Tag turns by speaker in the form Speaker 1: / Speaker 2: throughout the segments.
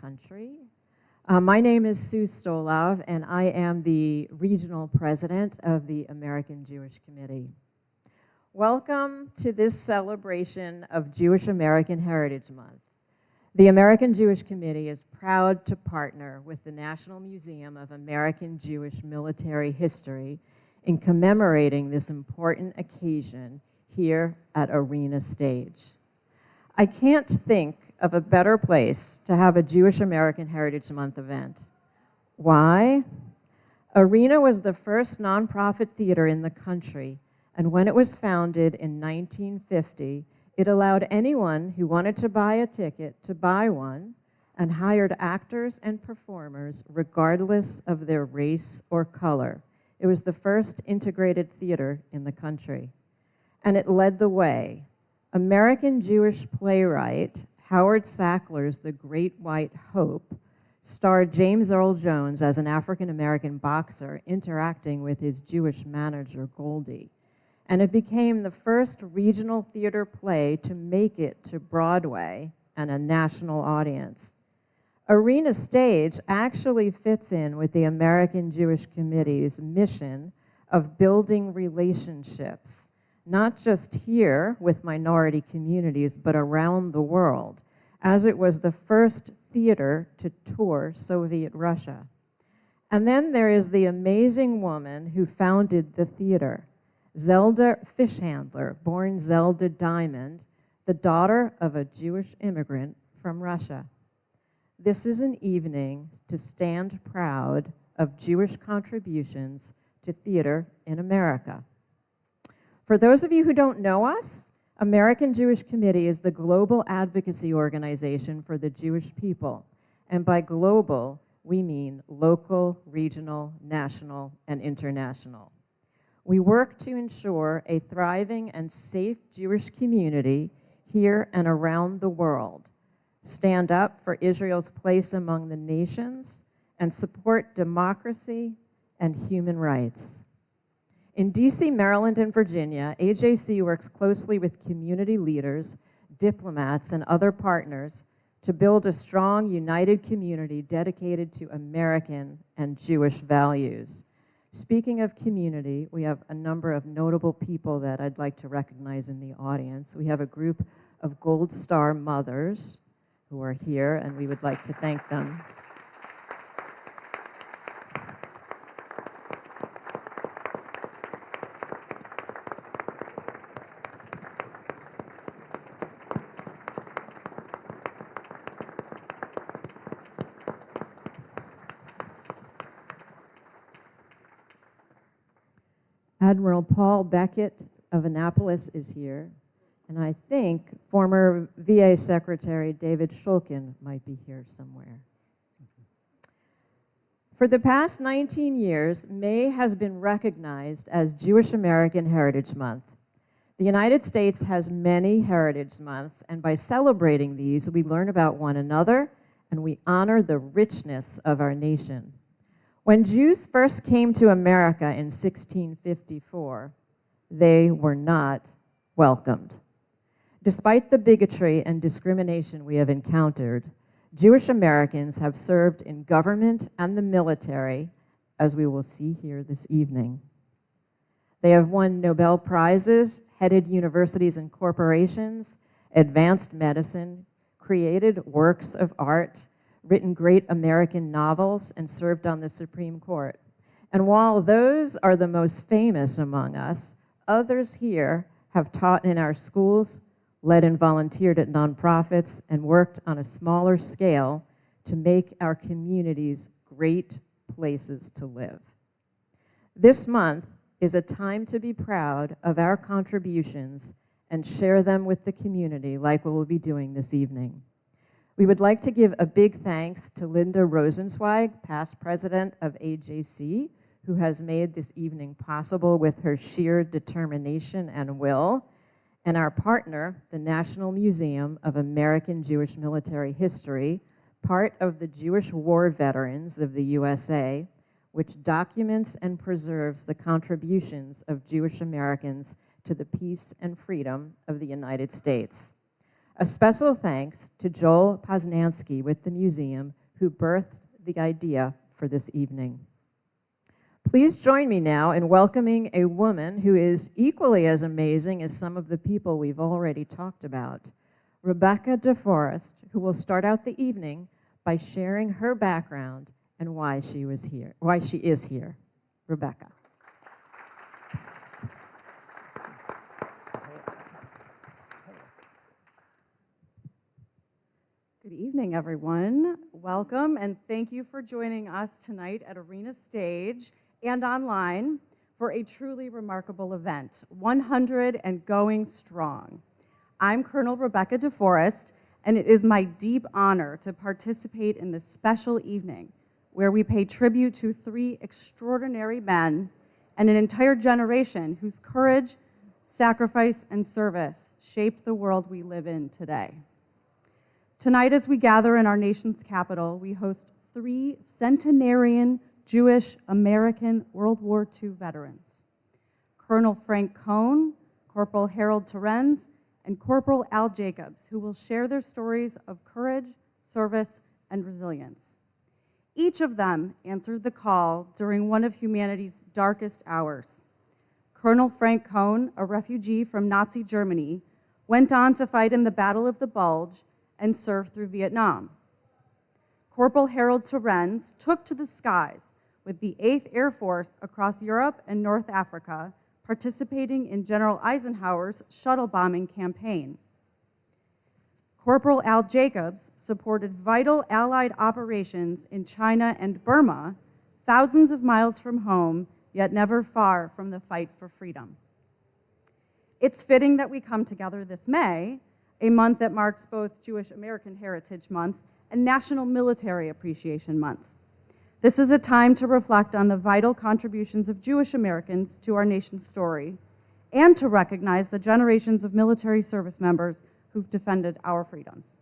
Speaker 1: country. My name is Sue Stolov, and I am the regional president of the American Jewish Committee. Welcome to this celebration of Jewish American Heritage Month. The American Jewish Committee is proud to partner with the National Museum of American Jewish Military History in commemorating this important occasion here at Arena Stage. I can't think of a better place to have a Jewish American Heritage Month event. Why? Arena was the first nonprofit theater in the country, and when it was founded in 1950, it allowed anyone who wanted to buy a ticket to buy one and hired actors and performers regardless of their race or color. It was the first integrated theater in the country. And it led the way. American Jewish playwright Howard Sackler's The Great White Hope starred James Earl Jones as an African-American boxer interacting with his Jewish manager, Goldie. And it became the first regional theater play to make it to Broadway and a national audience. Arena Stage actually fits in with the American Jewish Committee's mission of building relationships, not just here with minority communities, but around the world, as it was the first theater to tour Soviet Russia. And then there is the amazing woman who founded the theater, Zelda Fishhandler, born Zelda Diamond, the daughter of a Jewish immigrant from Russia. This is an evening to stand proud of Jewish contributions to theater in America. For those of you who don't know us, American Jewish Committee is the global advocacy organization for the Jewish people. And by global, we mean local, regional, national, and international. We work to ensure a thriving and safe Jewish community here and around the world, stand up for Israel's place among the nations, and support democracy and human rights. In DC, Maryland, and Virginia, AJC works closely with community leaders, diplomats, and other partners to build a strong, united community dedicated to American and Jewish values. Speaking of community, we have a number of notable people that I'd like to recognize in the audience. We have a group of Gold Star mothers who are here, and we would like to thank them. Admiral Paul Beckett of Annapolis is here, and I think former VA Secretary David Shulkin might be here somewhere. For the past 19 years, May has been recognized as Jewish American Heritage Month. The United States has many heritage months, and by celebrating these, we learn about one another and we honor the richness of our nation. When Jews first came to America in 1654, they were not welcomed. Despite the bigotry and discrimination we have encountered, Jewish Americans have served in government and the military, as we will see here this evening. They have won Nobel Prizes, headed universities and corporations, advanced medicine, created works of art, written great American novels, and served on the Supreme Court. And while those are the most famous among us, others here have taught in our schools, led and volunteered at nonprofits, and worked on a smaller scale to make our communities great places to live. This month is a time to be proud of our contributions and share them with the community like we will be doing this evening. We would like to give a big thanks to Linda Rosenzweig, past president of AJC, who has made this evening possible with her sheer determination and will, and our partner, the National Museum of American Jewish Military History, part of the Jewish War Veterans of the USA, which documents and preserves the contributions of Jewish Americans to the peace and freedom of the United States. A special thanks to Joel Poznansky with the museum, who birthed the idea for this evening. Please join me now in welcoming a woman who is equally as amazing as some of the people we've already talked about, Rebecca DeForest, who will start out the evening by sharing her background and why she is here. Rebecca.
Speaker 2: Good evening, everyone. Welcome, and thank you for joining us tonight at Arena Stage and online for a truly remarkable event, 100 and Going Strong. I'm Colonel Rebecca DeForest, and it is my deep honor to participate in this special evening where we pay tribute to 3 extraordinary men and an entire generation whose courage, sacrifice, and service shaped the world we live in today. Tonight, as we gather in our nation's capital, we host 3 centenarian Jewish American World War II veterans: Colonel Frank Cohn, Corporal Harold Terens, and Corporal Al Jacobs, who will share their stories of courage, service, and resilience. Each of them answered the call during one of humanity's darkest hours. Colonel Frank Cohn, a refugee from Nazi Germany, went on to fight in the Battle of the Bulge and served through Vietnam. Corporal Harold Terens took to the skies with the 8th Air Force across Europe and North Africa, participating in General Eisenhower's shuttle bombing campaign. Corporal Al Jacobs supported vital Allied operations in China and Burma, thousands of miles from home, yet never far from the fight for freedom. It's fitting that we come together this May, a month that marks both Jewish American Heritage Month and National Military Appreciation Month. This is a time to reflect on the vital contributions of Jewish Americans to our nation's story and to recognize the generations of military service members who've defended our freedoms.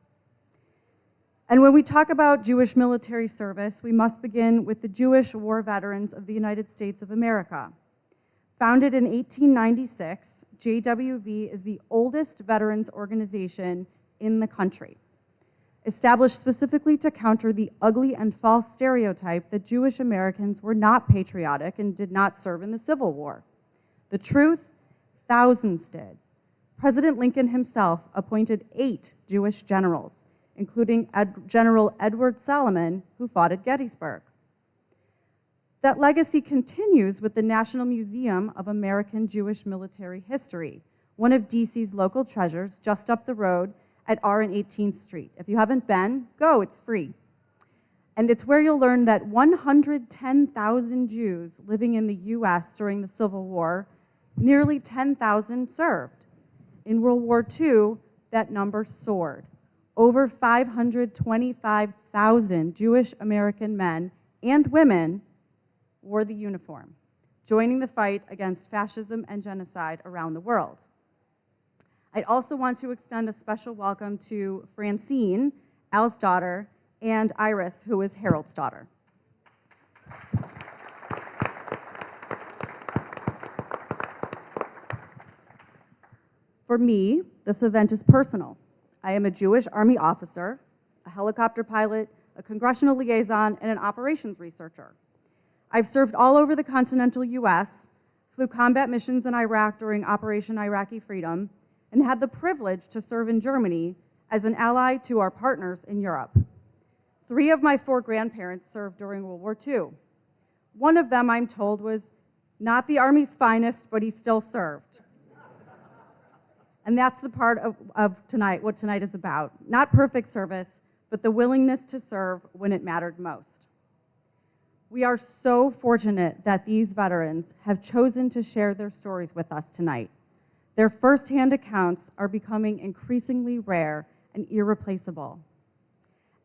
Speaker 2: And when we talk about Jewish military service, we must begin with the Jewish War Veterans of the United States of America. Founded in 1896, JWV is the oldest veterans organization in the country, established specifically to counter the ugly and false stereotype that Jewish Americans were not patriotic and did not serve in the Civil War. The truth, thousands did. President Lincoln himself appointed 8 Jewish generals, including General Edward Salomon, who fought at Gettysburg. That legacy continues with the National Museum of American Jewish Military History, one of DC's local treasures just up the road at R and 18th Street. If you haven't been, go, it's free. And it's where you'll learn that 110,000 Jews living in the US during the Civil War, nearly 10,000 served. In World War II, that number soared. Over 525,000 Jewish American men and women wore the uniform, joining the fight against fascism and genocide around the world. I'd also want to extend a special welcome to Francine, Al's daughter, and Iris, who is Harold's daughter. For me, this event is personal. I am a Jewish Army officer, a helicopter pilot, a congressional liaison, and an operations researcher. I've served all over the continental US, flew combat missions in Iraq during Operation Iraqi Freedom, and had the privilege to serve in Germany as an ally to our partners in Europe. 3 of my 4 grandparents served during World War II. One of them, I'm told, was not the Army's finest, but he still served. And that's the part of tonight, what tonight is about. Not perfect service, but the willingness to serve when it mattered most. We are so fortunate that these veterans have chosen to share their stories with us tonight. Their firsthand accounts are becoming increasingly rare and irreplaceable.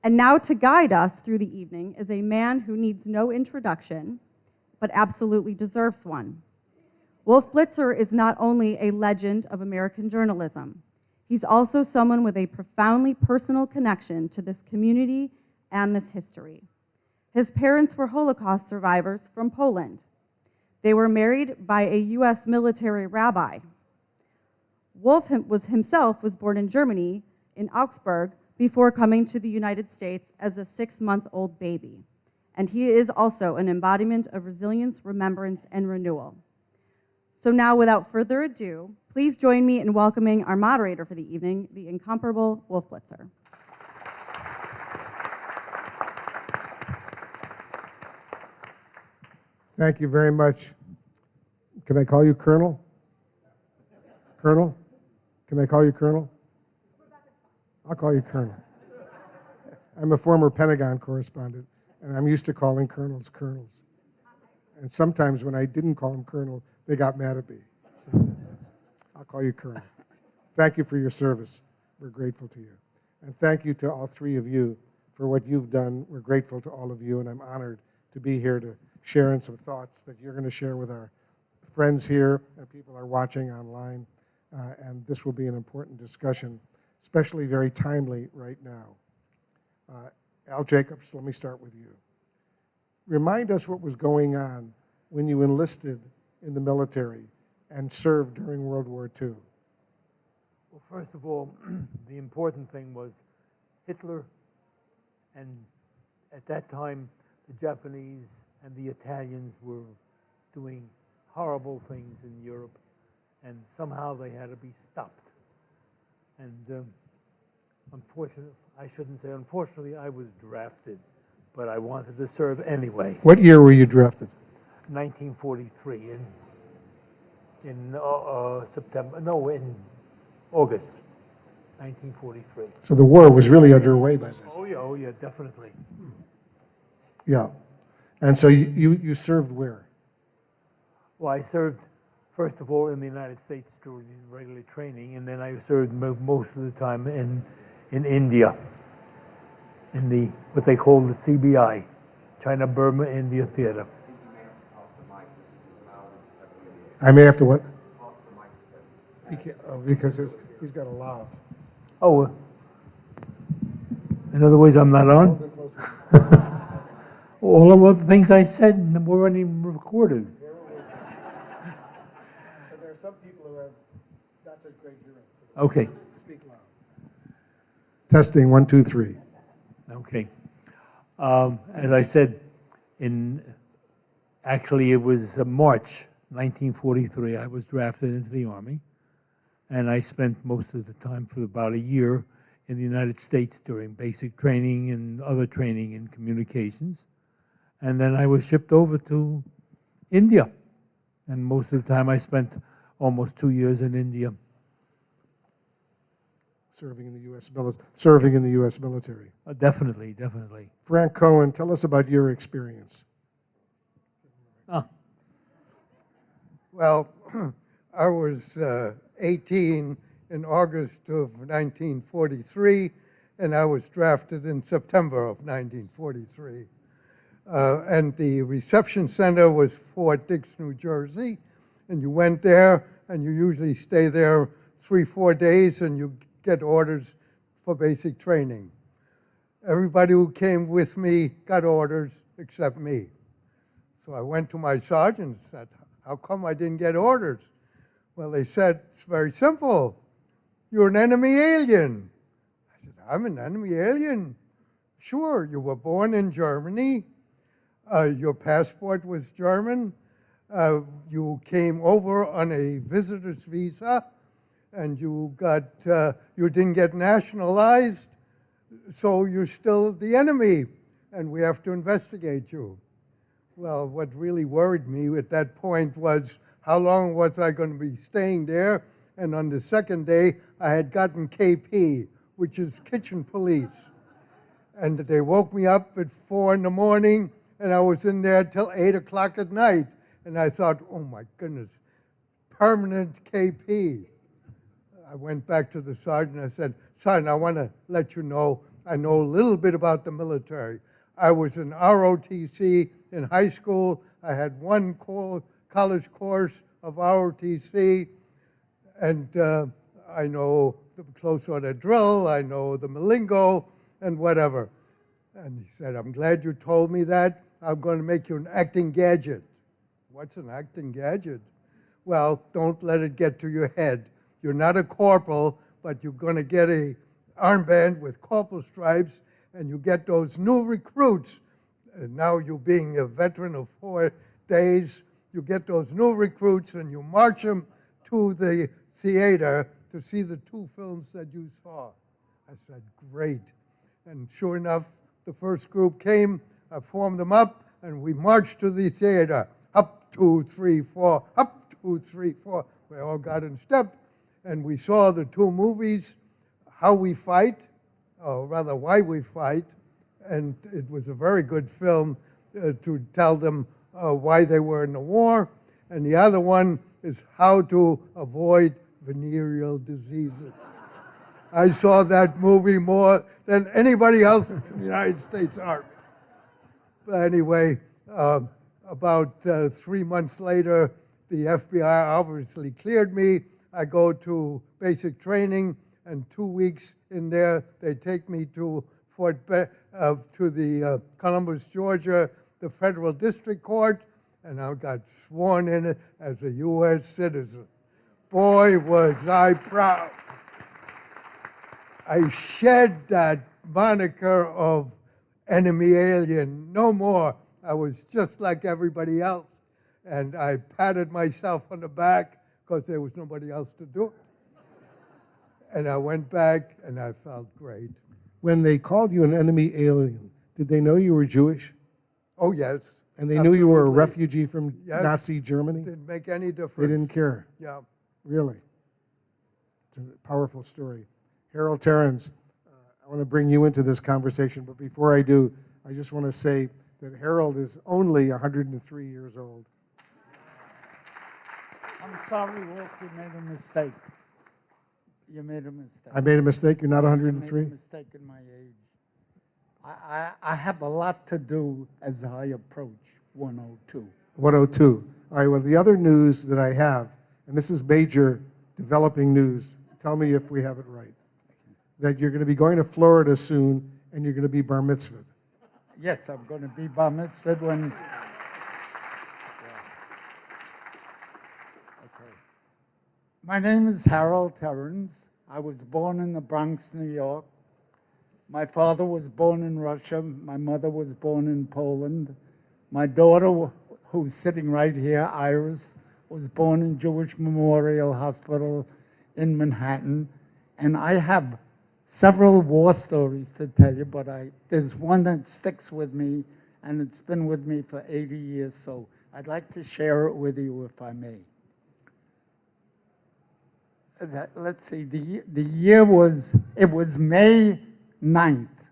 Speaker 2: And now to guide us through the evening is a man who needs no introduction, but absolutely deserves one. Wolf Blitzer is not only a legend of American journalism, he's also someone with a profoundly personal connection to this community and this history. His parents were Holocaust survivors from Poland. They were married by a US military rabbi. Wolf himself was born in Germany in Augsburg before coming to the United States as a 6-month-old baby. And he is also an embodiment of resilience, remembrance, and renewal. So now, without further ado, please join me in welcoming our moderator for the evening, the incomparable Wolf Blitzer.
Speaker 3: Thank you very much. Can I call you Colonel? Colonel? Can I call you Colonel? I'll call you Colonel. I'm a former Pentagon correspondent, and I'm used to calling colonels colonels. And sometimes when I didn't call them Colonel, they got mad at me. So I'll call you Colonel. Thank you for your service. We're grateful to you. And thank you to all three of you for what you've done. We're grateful to all of you, and I'm honored to be here to share in some thoughts that you're going to share with our friends here and people are watching online. And this will be an important discussion, especially very timely right now. Al Jacobs, let me start with you. Remind us what was going on when you enlisted in the military and served during World War II.
Speaker 4: Well, first of all, the important thing was Hitler, and at that time, the Japanese and the Italians were doing horrible things in Europe, and somehow they had to be stopped. And unfortunately, I shouldn't say unfortunately, I was drafted, but I wanted to serve anyway.
Speaker 3: What year were you drafted?
Speaker 4: 1943 in August 1943.
Speaker 3: So the war was really underway by then.
Speaker 4: Oh yeah, definitely.
Speaker 3: Yeah. And so you served where?
Speaker 4: Well, I served, first of all, in the United States during the regular training, and then I served most of the time in India, in the what they call the CBI, China, Burma, India Theater.
Speaker 3: I may have to what? Because he's got a lav.
Speaker 4: Oh, in other words, I'm not on? All of the things I said weren't even recorded.
Speaker 3: But there are some people who have, that's a great hearing.
Speaker 4: Okay.
Speaker 3: Speak loud. Testing, 1, 2, 3.
Speaker 4: Okay. As I said, actually it was March 1943, I was drafted into the Army, and I spent most of the time for about a year in the United States during basic training and other training in communications. And then I was shipped over to India, and most of the time I spent almost 2 years in India.
Speaker 3: Serving in the U.S. military.
Speaker 4: Definitely.
Speaker 3: Frank Cohn, tell us about your experience.
Speaker 5: Well, I was 18 in August of 1943, and I was drafted in September of 1943. And the reception center was Fort Dix, New Jersey, and you went there, and you usually stay there 3-4 days, and you get orders for basic training. Everybody who came with me got orders except me. So I went to my sergeant and said, how come I didn't get orders? Well, they said, it's very simple. You're an enemy alien. I said, I'm an enemy alien? Sure, you were born in Germany. Your passport was German. You came over on a visitor's visa, and you didn't get nationalized, so you're still the enemy, and we have to investigate you. Well, what really worried me at that point was how long was I going to be staying there, and on the second day, I had gotten KP, which is kitchen police. And they woke me up at 4 in the morning, and I was in there till 8 o'clock at night. And I thought, oh my goodness, permanent KP. I went back to the sergeant. I said, Sergeant, I want to let you know, I know a little bit about the military. I was in ROTC in high school. I had one college course of ROTC, and I know the close order drill, I know the Malingo, and whatever. And he said, I'm glad you told me that. I'm going to make you an acting gadget. What's an acting gadget? Well, don't let it get to your head. You're not a corporal, but you're going to get armband with corporal stripes, and you get those new recruits. And now you being a veteran of 4 days, you get those new recruits and you march them to the theater to see the 2 films that you saw. I said, great. And sure enough, the first group came, I formed them up, and we marched to the theater. Up, 2, 3, 4, up, 2, 3, 4. We all got in step, and we saw the 2 movies, How We Fight, or rather Why We Fight, and it was a very good film to tell them why they were in the war. And the other one is How to Avoid Venereal Diseases. I saw that movie more than anybody else in the United States Army. But anyway, about 3 months later, the FBI obviously cleared me. I go to basic training, and 2 weeks in there, they take me to the Columbus, Georgia, the Federal District Court, and I got sworn in it as a U.S. citizen. Boy, was I proud. I shed that moniker of enemy alien no more. I was just like everybody else, and I patted myself on the back because there was nobody else to do it. And I went back, and I felt great.
Speaker 3: When they called you an enemy alien, did they know you were Jewish?
Speaker 5: Oh, yes.
Speaker 3: And they knew you were a
Speaker 5: Absolutely.
Speaker 3: refugee from
Speaker 5: Yes.
Speaker 3: Nazi Germany?
Speaker 5: Didn't make any difference.
Speaker 3: They didn't care.
Speaker 5: Yeah.
Speaker 3: Really. It's a powerful story. Harold Terens, I want to bring you into this conversation, but before I do, I just want to say that Harold is only 103 years old.
Speaker 6: I'm sorry, Wolf, you made a mistake. You made a mistake.
Speaker 3: I made a mistake? You're not
Speaker 6: You
Speaker 3: 103?
Speaker 6: made a mistake in my age. I have a lot to do as I approach 102.
Speaker 3: 102. All right, well, the other news that I have, and this is major developing news, tell me if we have it right, that you're going to be going to Florida soon, and you're going to be bar mitzvahed.
Speaker 6: Yes, I'm going to be bar mitzvahed when... Okay. My name is Harold Terens. I was born in the Bronx, New York. My father was born in Russia. My mother was born in Poland. My daughter, who's sitting right here, Iris, was born in Jewish Memorial Hospital in Manhattan. And I have several war stories to tell you, but there's one that sticks with me, and it's been with me for 80 years, so I'd like to share it with you if I may. Let's see, the year was May 9th,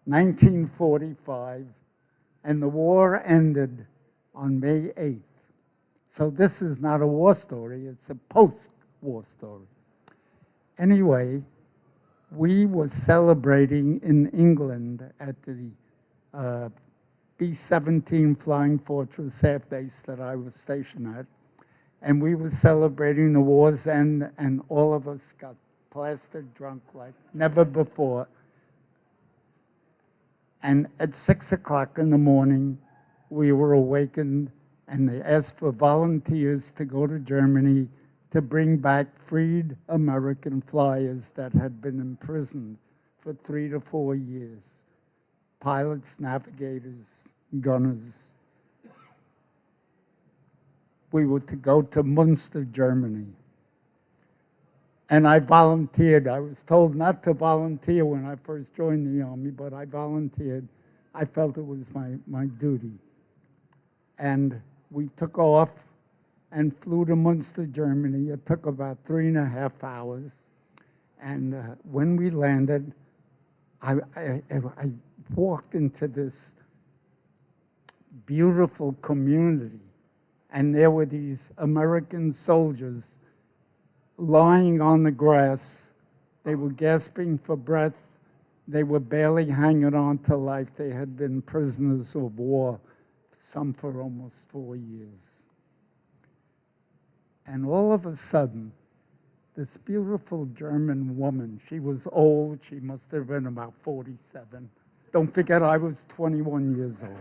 Speaker 6: 1945, and the war ended on May 8th. So this is not a war story, it's a post-war story. Anyway, we were celebrating in England at the B-17 Flying Fortress Air Base that I was stationed at, and we were celebrating the war's end, and all of us got plastered drunk like never before. And at 6 o'clock in the morning, we were awakened, and they asked for volunteers to go to Germany to bring back freed American flyers that had been imprisoned for 3 to 4 years. Pilots, navigators, gunners. We were to go to Munster, Germany. And I volunteered. I was told not to volunteer when I first joined the Army, but I volunteered. I felt it was my duty. And we took off and flew to Munster, Germany. It took about 3.5 hours. And when we landed, I walked into this beautiful community, and there were these American soldiers lying on the grass. They were gasping for breath. They were barely hanging on to life. They had been prisoners of war, some for almost 4 years. And all of a sudden, this beautiful German woman, she was old, she must have been about 47. Don't forget, I was 21 years old.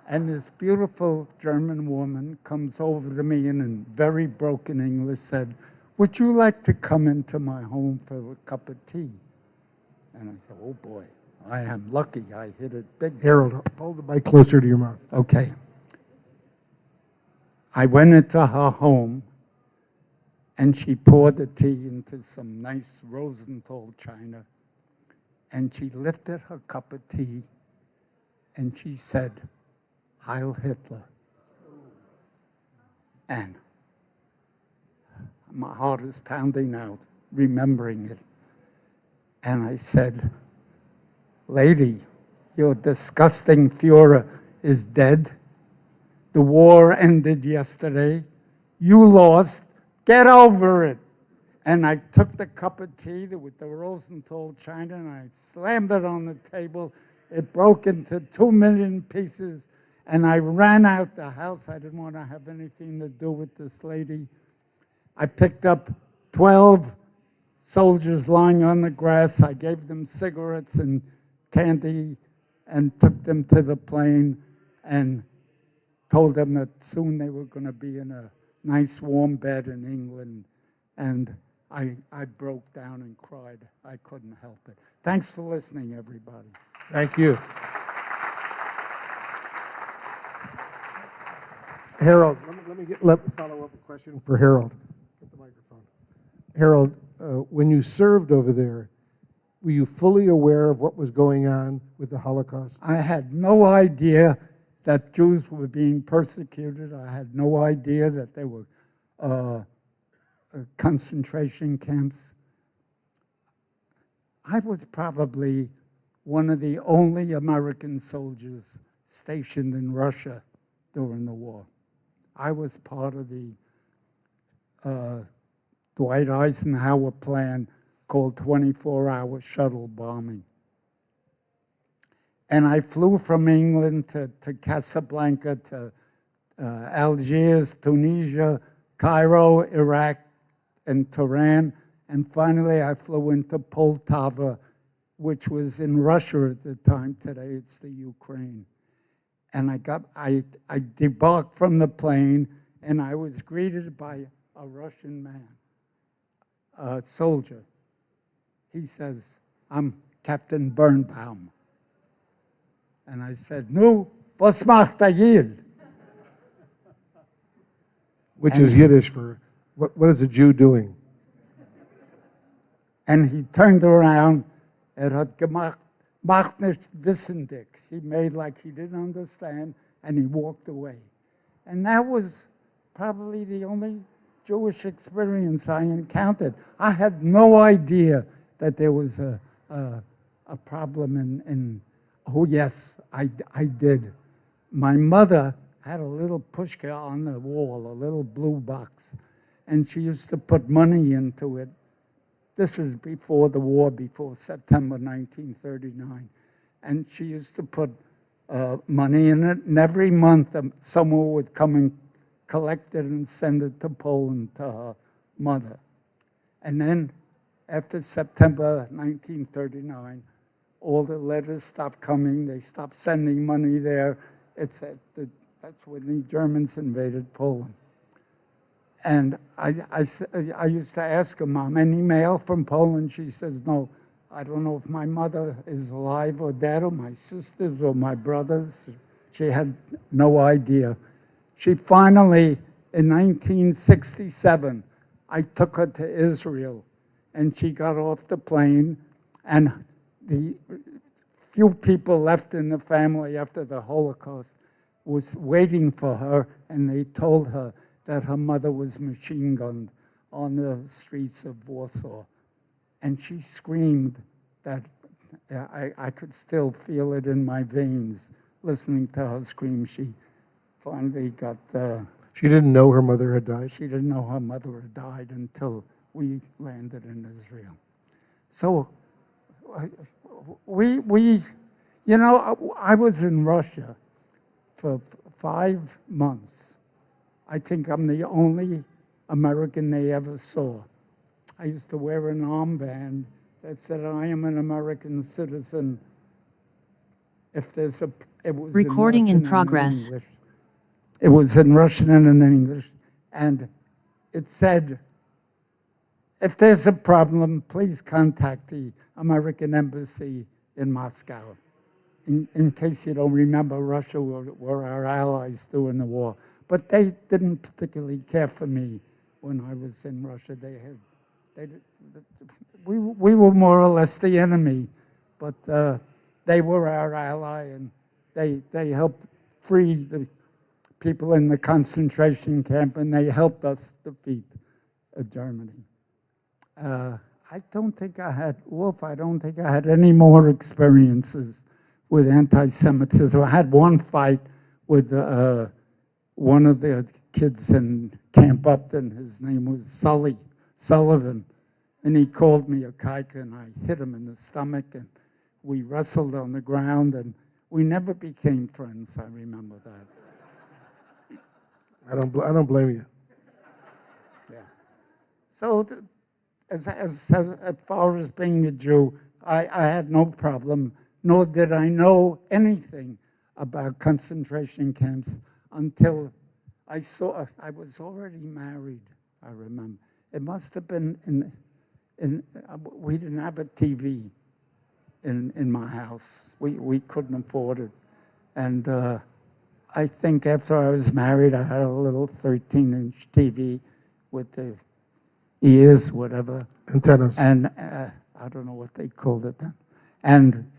Speaker 6: And this beautiful German woman comes over to me and in very broken English said, would you like to come into my home for a cup of tea? And I said, oh boy, I am lucky. I hit it big.
Speaker 3: Harold, hold the mic closer to your mouth.
Speaker 6: Okay. I went into her home, and she poured the tea into some nice Rosenthal china, and she lifted her cup of tea, and she said, Heil Hitler. And my heart is pounding out, remembering it. And I said, lady, your disgusting Führer is dead. The war ended yesterday. You lost. Get over it. And I took the cup of tea with the Rosenthal china and I slammed it on the table. It broke into 2 million pieces. And I ran out the house. I didn't want to have anything to do with this lady. I picked up 12 soldiers lying on the grass. I gave them cigarettes and candy and took them to the plane and told them that soon they were going to be in a nice warm bed in England. And I broke down and cried. I couldn't help it. Thanks for listening, everybody.
Speaker 3: Thank you. Harold, let me follow up a question for Harold. Get the microphone. Harold, when you served over there, were you fully aware of what was going on with the Holocaust?
Speaker 6: I had no idea that Jews were being persecuted. I had no idea that there were concentration camps. I was probably one of the only American soldiers stationed in Russia during the war. I was part of the Dwight Eisenhower plan called 24-hour shuttle bombing. And I flew from England to Casablanca, to Algiers, Tunisia, Cairo, Iraq, and Tehran. And finally, I flew into Poltava, which was in Russia at the time. Today, it's the Ukraine. And I debarked from the plane, and I was greeted by a Russian man, a soldier. He says, I'm Captain Birnbaum. And I said, "Nu, was macht er hier?"
Speaker 3: Which is Yiddish for, what is a Jew doing?
Speaker 6: And he turned around and had gemacht, macht nicht wissendig. He made like he didn't understand, and he walked away. And that was probably the only Jewish experience I encountered. I had no idea that there was a problem in oh yes, I did. My mother had a little pushka on the wall, a little blue box, and she used to put money into it. This is before the war, before September 1939. And she used to put money in it, and every month someone would come and collect it and send it to Poland to her mother. And then after September 1939, all the letters stopped coming. They stopped sending money there. That's when the Germans invaded Poland. And I used to ask her, Mom, any mail from Poland? She says, no. I don't know if my mother is alive or dead, or my sisters or my brothers. She had no idea. She finally, in 1967, I took her to Israel, and she got off the plane, and the few people left in the family after the Holocaust was waiting for her, and they told her that her mother was machine gunned on the streets of Warsaw. And she screamed that I could still feel it in my veins listening to her scream. She finally got...
Speaker 3: She didn't know her mother had died?
Speaker 6: She didn't know her mother had died until we landed in Israel. So I was in Russia for 5 months. I think I'm the only American they ever saw. I used to wear an armband that said, I am an American citizen. If there's it was
Speaker 7: Recording in
Speaker 6: Russian
Speaker 7: progress.
Speaker 6: And English. It was in Russian and in English. And it said, if there's a problem, please contact the American Embassy in Moscow. In case you don't remember, Russia were our allies during the war. But they didn't particularly care for me when I was in Russia. We were more or less the enemy, but they were our ally, and they helped free the people in the concentration camp, and they helped us defeat Germany. I don't think I had any more experiences with anti-Semitism. I had one fight with one of the kids in Camp Upton. His name was Sullivan, and he called me a kike, and I hit him in the stomach, and we wrestled on the ground, and we never became friends. I remember that.
Speaker 3: I don't blame you.
Speaker 6: Yeah. So as far as being a Jew, I had no problem, nor did I know anything about concentration camps until I was already married, I remember. It must have been we didn't have a TV in my house. We couldn't afford it. And I think after I was married, I had a little 13-inch TV with the ears, whatever.
Speaker 3: Antennas.
Speaker 6: And I don't know what they called it then. And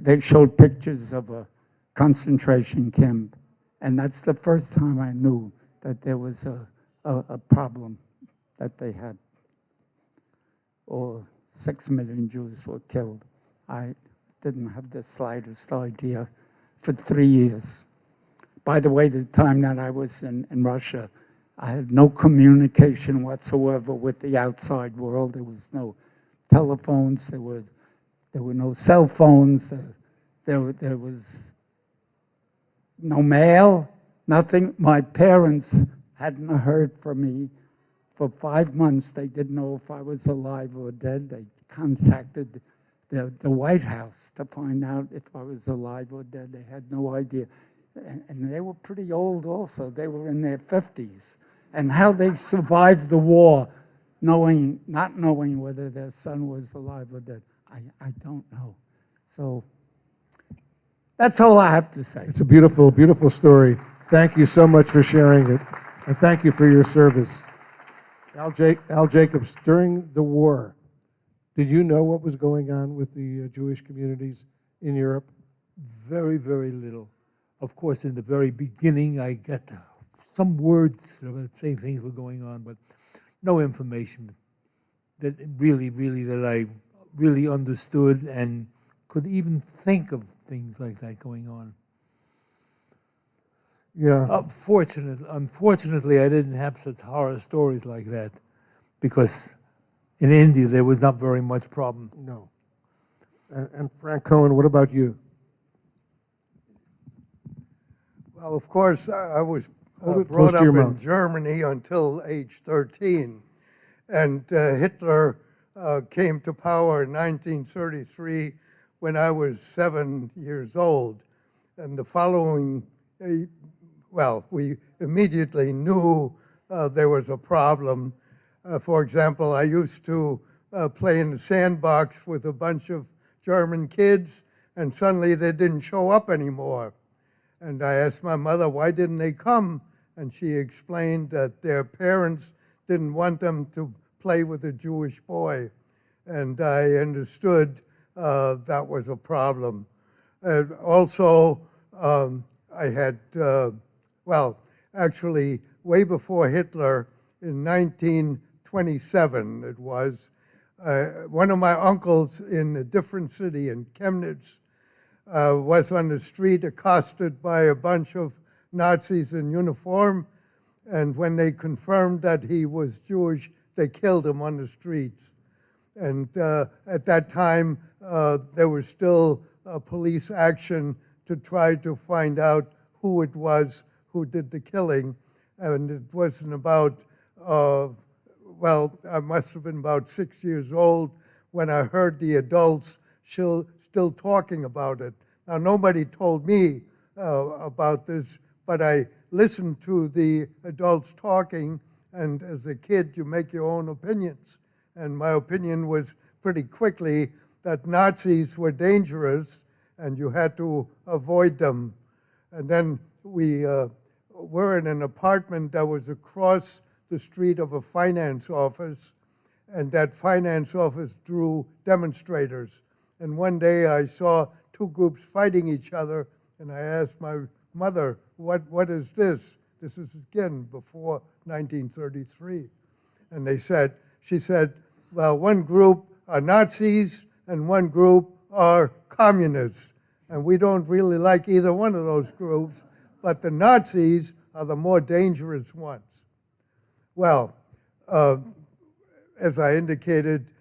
Speaker 6: they showed pictures of a concentration camp. And that's the first time I knew that there was a problem that they had. Or 6 million Jews were killed. I didn't have the slightest idea for 3 years. By the way, the time that I was in Russia, I had no communication whatsoever with the outside world. There was no telephones. There were no cell phones. There was no mail, nothing. My parents hadn't heard from me for 5 months. They didn't know if I was alive or dead. They contacted the White House to find out if I was alive or dead. They had no idea. And they were pretty old also. They were in their 50s. And how they survived the war, not knowing whether their son was alive or dead, I don't know. So that's all I have to say.
Speaker 3: It's a beautiful, beautiful story. Thank you so much for sharing it. And thank you for your service. Al Jacobs, during the war, did you know what was going on with the Jewish communities in Europe?
Speaker 4: Very, very little. Of course, in the very beginning, I got some words saying things were going on, but no information that I really understood and could even think of things like that going on.
Speaker 3: Yeah.
Speaker 4: Unfortunately, I didn't have such horror stories like that, because in India there was not very much problem.
Speaker 3: No. And Frank Cohn, what about you?
Speaker 5: Well, of course, I was
Speaker 3: Hold it
Speaker 5: brought
Speaker 3: close
Speaker 5: up
Speaker 3: to your
Speaker 5: in
Speaker 3: mouth.
Speaker 5: Germany until age 13. And Hitler came to power in 1933 when I was 7 years old. And the following, we immediately knew there was a problem. For example, I used to play in the sandbox with a bunch of German kids, and suddenly they didn't show up anymore. And I asked my mother, why didn't they come? And she explained that their parents didn't want them to play with a Jewish boy. And I understood that was a problem. Also, I had, actually, way before Hitler, in 1927 it was, one of my uncles in a different city, in Chemnitz, was on the street accosted by a bunch of Nazis in uniform, and when they confirmed that he was Jewish, they killed him on the streets. And at that time, there was still police action to try to find out who it was who did the killing. And it wasn't about, I must have been about 6 years old when I heard the adults still talking about it. Now, nobody told me about this, but I listened to the adults talking, and as a kid, you make your own opinions. and my opinion was pretty quickly that Nazis were dangerous and you had to avoid them. And then we were in an apartment that was across the street of a finance office, and that finance office drew demonstrators. And one day I saw two groups fighting each other, and I asked my mother, what is this? This is again before 1933. And she said, well, one group are Nazis and one group are communists. And we don't really like either one of those groups, but the Nazis are the more dangerous ones. Well, as I indicated,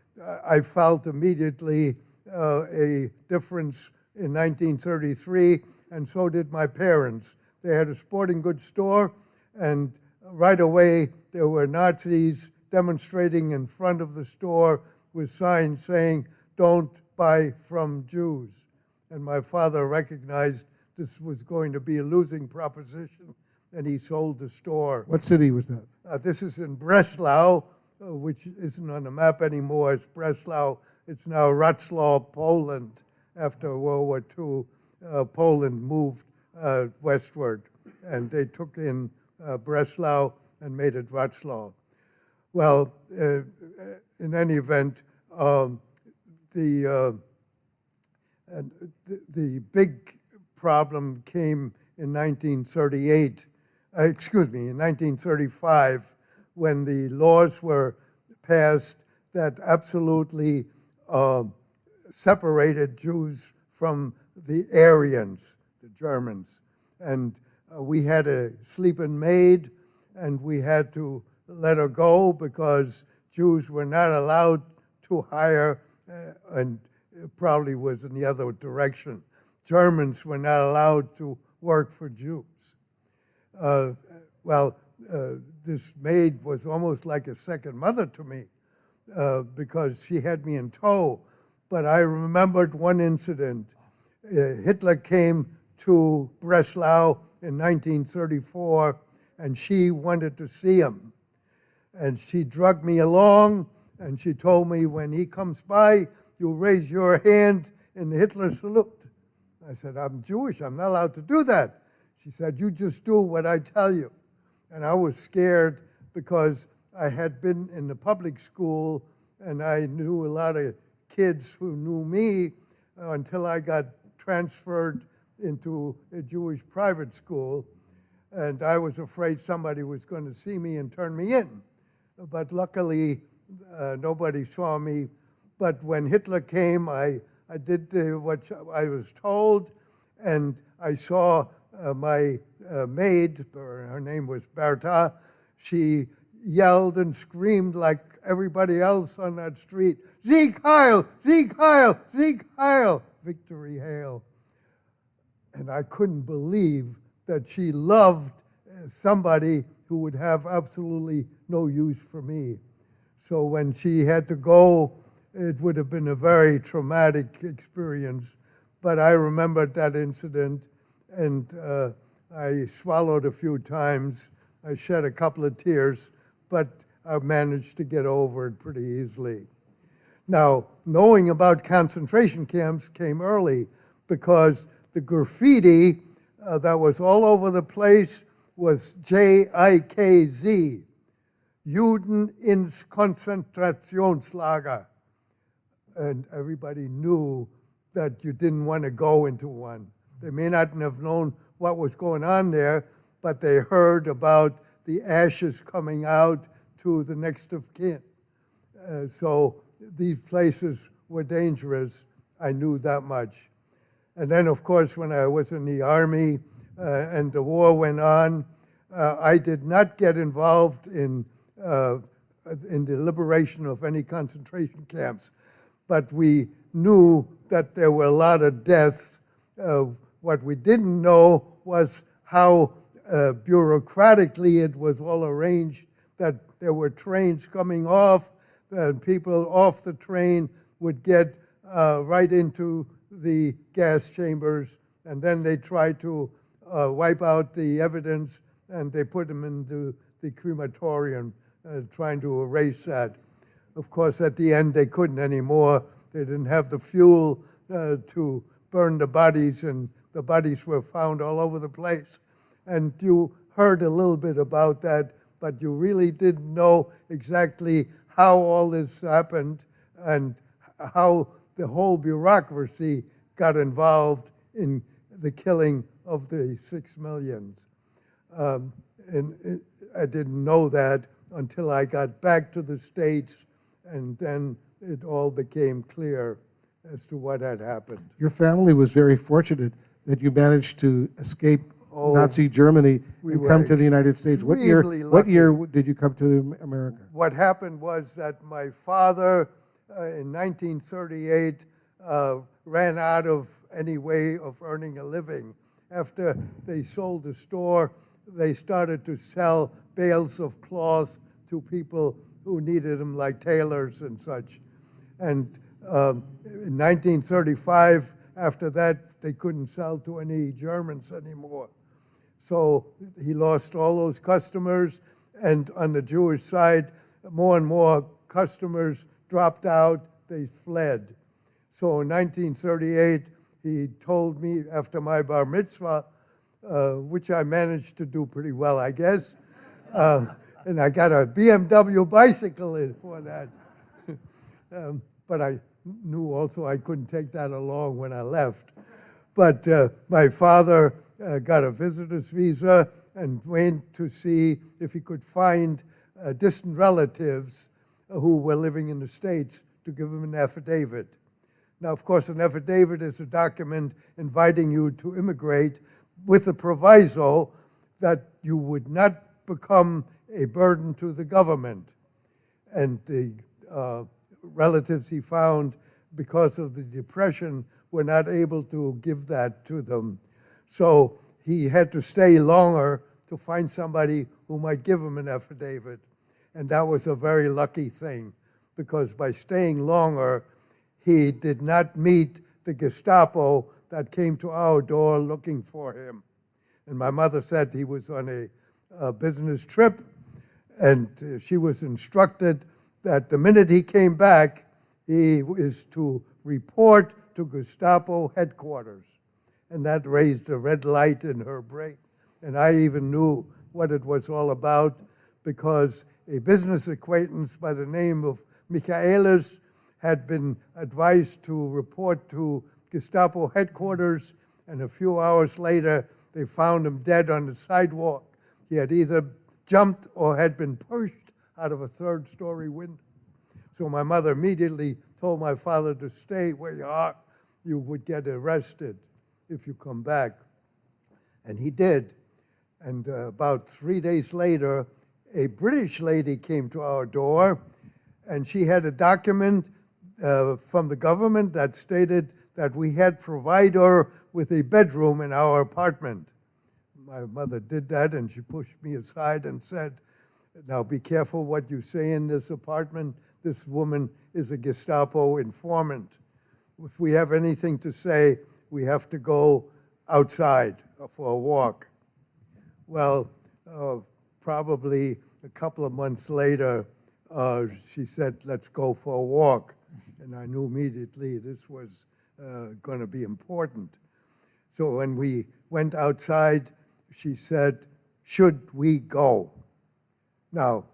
Speaker 5: I felt immediately a difference in 1933, and so did my parents. They had a sporting goods store, and right away there were Nazis demonstrating in front of the store with signs saying, "Don't buy from Jews." And my father recognized this was going to be a losing proposition, and he sold the store.
Speaker 3: What city was that?
Speaker 5: This is in Breslau, which isn't on the map anymore. It's Breslau. It's now Wrocław, Poland. After World War II, Poland moved westward, and they took in Breslau and made it Wrocław. Well, in any event, the big problem came in 1938, in 1935, when the laws were passed that absolutely separated Jews from the Aryans, the Germans. And we had a sleeping maid, and we had to let her go because Jews were not allowed to hire, and it probably was in the other direction. Germans were not allowed to work for Jews. This maid was almost like a second mother to me because she had me in tow. But I remembered one incident. Hitler came to Breslau in 1934, and she wanted to see him. And she dragged me along, and she told me, when he comes by, you raise your hand in the Hitler salute. I said, I'm Jewish, I'm not allowed to do that. She said, you just do what I tell you. And I was scared because I had been in the public school and I knew a lot of kids who knew me until I got transferred into a Jewish private school. And I was afraid somebody was going to see me and turn me in. But luckily, nobody saw me. But when Hitler came, I did what I was told, and I saw my maid, her name was Bertha. She yelled and screamed like everybody else on that street, Sieg Heil, Sieg Heil, Sieg Heil, victory hail. And I couldn't believe that she loved somebody who would have absolutely no use for me. So when she had to go, it would have been a very traumatic experience. But I remembered that incident, and I swallowed a few times. I shed a couple of tears, but I managed to get over it pretty easily. Now, knowing about concentration camps came early because the graffiti that was all over the place was JIKZ, Juden ins Konzentrationslager. And everybody knew that you didn't want to go into one. They may not have known what was going on there, but they heard about the ashes coming out to the next of kin. So these places were dangerous. I knew that much. And then, of course, when I was in the Army and the war went on, I did not get involved in the liberation of any concentration camps. But we knew that there were a lot of deaths. What we didn't know was how bureaucratically it was all arranged, that there were trains coming off, and people off the train would get right into the gas chambers, and then they tried to wipe out the evidence, and they put them into the crematorium, trying to erase that. of course, at the end, they couldn't anymore. They didn't have the fuel to burn the bodies, and the bodies were found all over the place. And you heard a little bit about that, but you really didn't know exactly how all this happened and how the whole bureaucracy got involved in the killing of the 6 million. And I didn't know that until I got back to the States, and then it all became clear as to what had happened.
Speaker 3: Your family was very fortunate that you managed to escape Nazi Germany and come to the United States. What year did you come to America?
Speaker 5: What happened was that my father, in 1938, ran out of any way of earning a living. After they sold the store, they started to sell bales of cloth to people who needed them, like tailors and such. And in 1935, after that, they couldn't sell to any Germans anymore. So he lost all those customers, and on the Jewish side, more and more customers dropped out, they fled. So in 1938, he told me after my bar mitzvah, which I managed to do pretty well, I guess, and I got a BMW bicycle for that. But I knew also I couldn't take that along when I left. But my father got a visitor's visa and went to see if he could find distant relatives who were living in the States to give him an affidavit. Now, of course, an affidavit is a document inviting you to immigrate with the proviso that you would not become a burden to the government. And the relatives he found, because of the Depression, were not able to give that to them. So he had to stay longer to find somebody who might give him an affidavit. And that was a very lucky thing, because by staying longer, he did not meet the Gestapo that came to our door looking for him. And my mother said he was on a business trip, and she was instructed that the minute he came back, he is to report to Gestapo headquarters. And that raised a red light in her brain. And I even knew what it was all about, because a business acquaintance by the name of Michaelis had been advised to report to Gestapo headquarters, and a few hours later, they found him dead on the sidewalk. He had either jumped or had been pushed out of a third-story window. So my mother immediately told my father to stay where you are. You would get arrested if you come back. And he did. And about 3 days later, a British lady came to our door, and she had a document from the government that stated that we had provided her with a bedroom in our apartment. My mother did that, and she pushed me aside and said, "Now be careful what you say in this apartment. This woman is a Gestapo informant. If we have anything to say, we have to go outside for a walk." Well, probably a couple of months later, she said, "Let's go for a walk." And I knew immediately this was going to be important. So when we went outside, she said, "Should we go?" Now,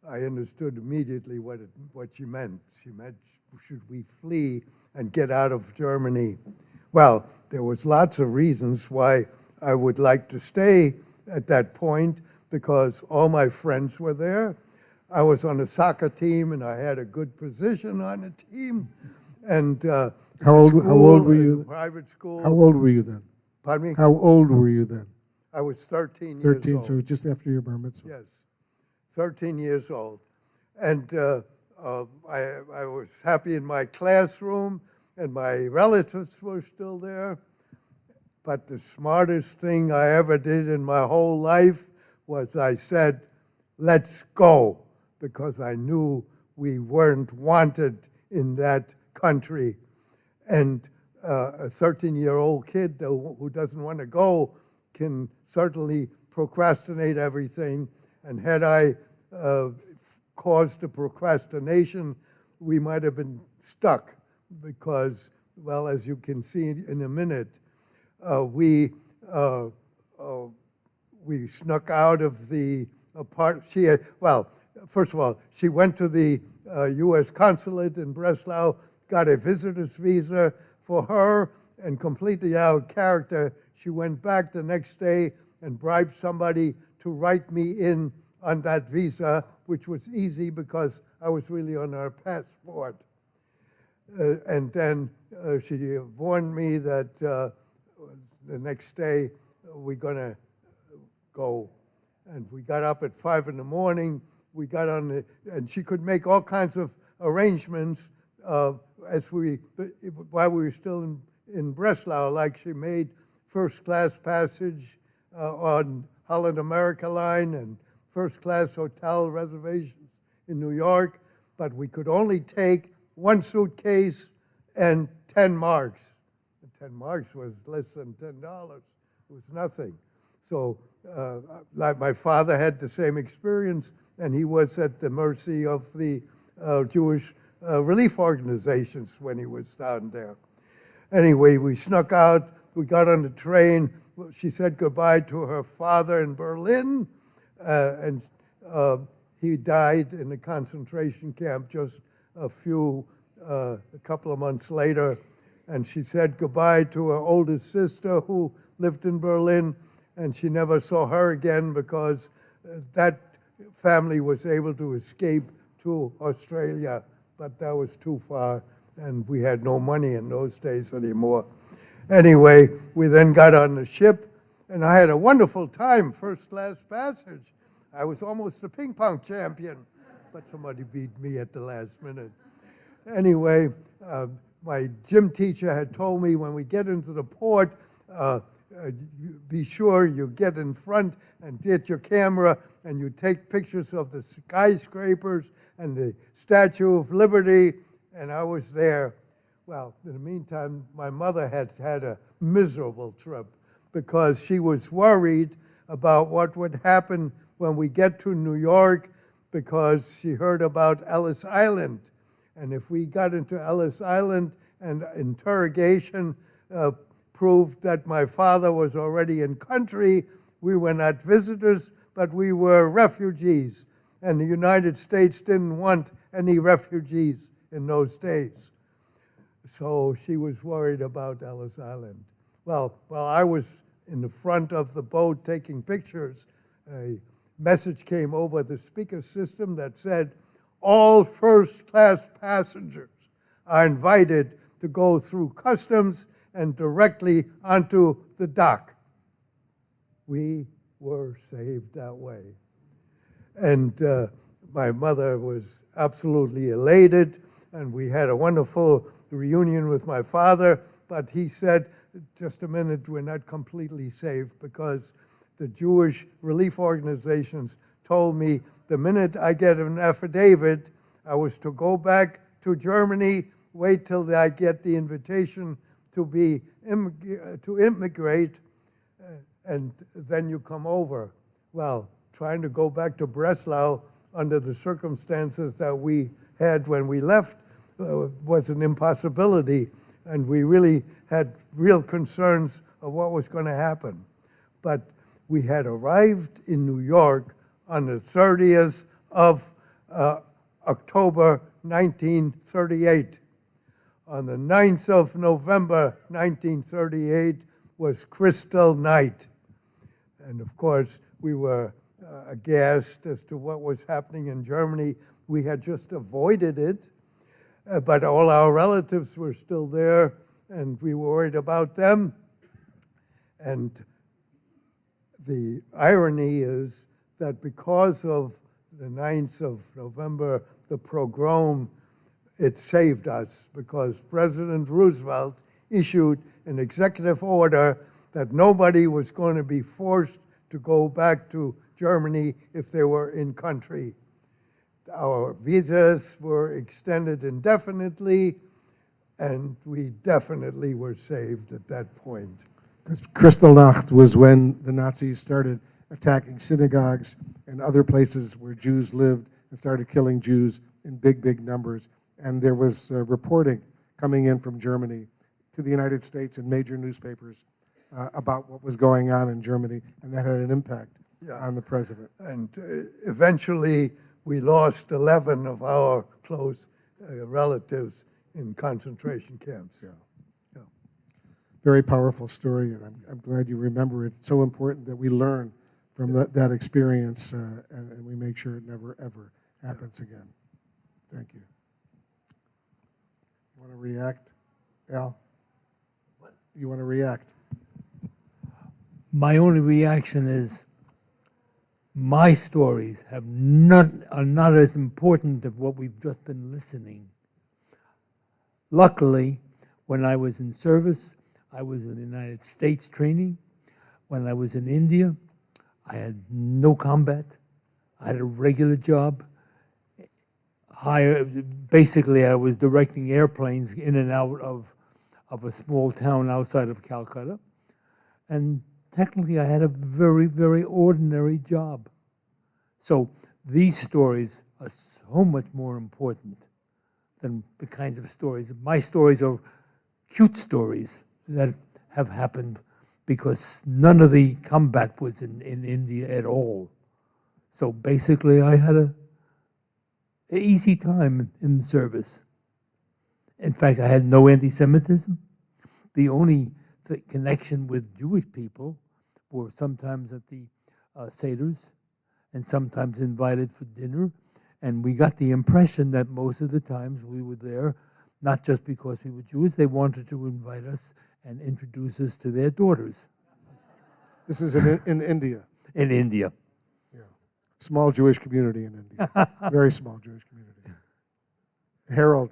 Speaker 5: I understood immediately what she meant. She meant, should we flee and get out of Germany? Well, there was lots of reasons why I would like to stay at that point, because all my friends were there. I was on a soccer team, and I had a good position on the team. And
Speaker 3: How old were you?
Speaker 5: Private school.
Speaker 3: How old were you then?
Speaker 5: Pardon me?
Speaker 3: How old were you then?
Speaker 5: I was 13 years
Speaker 3: 13,
Speaker 5: old.
Speaker 3: so just after your bar mitzvah.
Speaker 5: Yes, 13 years old. And I was happy in my classroom, and my relatives were still there. But the smartest thing I ever did in my whole life was I said, "Let's go," because I knew we weren't wanted in that country. And a 13-year-old kid who doesn't want to go can certainly procrastinate everything. And had I caused the procrastination, we might have been stuck because, well, as you can see in a minute, we snuck out of the apartment. Well, first of all, she went to the U.S. consulate in Breslau, got a visitor's visa for her, and completely out of character, she went back the next day and bribed somebody to write me in on that visa, which was easy because I was really on her passport. And then she warned me that the next day we're going to go. And we got up at 5 in the morning. We got on the, and she could make all kinds of arrangements while we were still in Breslau, like she made first-class passage on Holland America line and first-class hotel reservations in New York, but we could only take one suitcase and 10 marks. And 10 marks was less than $10. It was nothing. So like my father had the same experience, and he was at the mercy of the Jewish relief organizations when he was down there. Anyway, we snuck out. We got on the train. She said goodbye to her father in Berlin, and he died in a concentration camp just a couple of months later. And she said goodbye to her oldest sister who lived in Berlin, and she never saw her again because that family was able to escape to Australia, but that was too far, and we had no money in those days anymore. Anyway, we then got on the ship, and I had a wonderful time, first-class passage. I was almost a ping pong champion, but somebody beat me at the last minute. Anyway, my gym teacher had told me when we get into the port, be sure you get in front and get your camera and you take pictures of the skyscrapers and the Statue of Liberty, and I was there. Well, in the meantime, my mother had had a miserable trip because she was worried about what would happen when we get to New York because she heard about Ellis Island. And if we got into Ellis Island and interrogation proved that my father was already in country, we were not visitors, but we were refugees. And the United States didn't want any refugees in those days. So she was worried about Ellis Island. Well, while I was in the front of the boat taking pictures, a message came over the speaker system that said, all first-class passengers are invited to go through customs and directly onto the dock. We were saved that way. And my mother was absolutely elated, and we had a wonderful reunion with my father, but he said, just a minute, we're not completely safe because the Jewish relief organizations told me the minute I get an affidavit, I was to go back to Germany, wait till I get the invitation to immigrate, and then you come over. Well, trying to go back to Breslau under the circumstances that we had when we left was an impossibility, and we really had real concerns of what was going to happen. But we had arrived in New York on the 30th of October 1938. On the 9th of November 1938 was Crystal Night. And of course, we were aghast as to what was happening in Germany. We had just avoided it, but all our relatives were still there, and we were worried about them. And the irony is that because of the 9th of November, the pogrom, it saved us because President Roosevelt issued an executive order that nobody was going to be forced to go back to Germany if they were in country. Our visas were extended indefinitely, and we definitely were saved at that point.
Speaker 3: Because Kristallnacht was when the Nazis started attacking synagogues and other places where Jews lived and started killing Jews in big, big numbers. And there was reporting coming in from Germany to the United States in major newspapers about what was going on in Germany, and that had an impact on the president.
Speaker 5: And eventually, we lost 11 of our close relatives in concentration camps.
Speaker 3: Yeah. Very powerful story, and I'm glad you remember it. It's so important that we learn from that experience, and we make sure it never, ever happens again. Thank you. You want to react, Al?
Speaker 4: What?
Speaker 3: You want to react?
Speaker 4: My only reaction is my stories are not as important as what we've just been listening. Luckily, when I was in service, I was in the United States training. When I was in India, I had no combat. I had a regular job. Basically, I was directing airplanes in and out of a small town outside of Calcutta. And technically, I had a very, very ordinary job. So these stories are so much more important than the kinds of stories. My stories are cute stories that have happened because none of the combat was in India at all. So basically, I had an easy time in service. In fact, I had no anti-Semitism. The only connection with Jewish people were sometimes at the seders and sometimes invited for dinner. And we got the impression that most of the times we were there, not just because we were Jews, they wanted to invite us and introduce us to their daughters.
Speaker 3: This is in India.
Speaker 4: In India.
Speaker 3: Yeah. Small Jewish community in India. Very small Jewish community. Harold,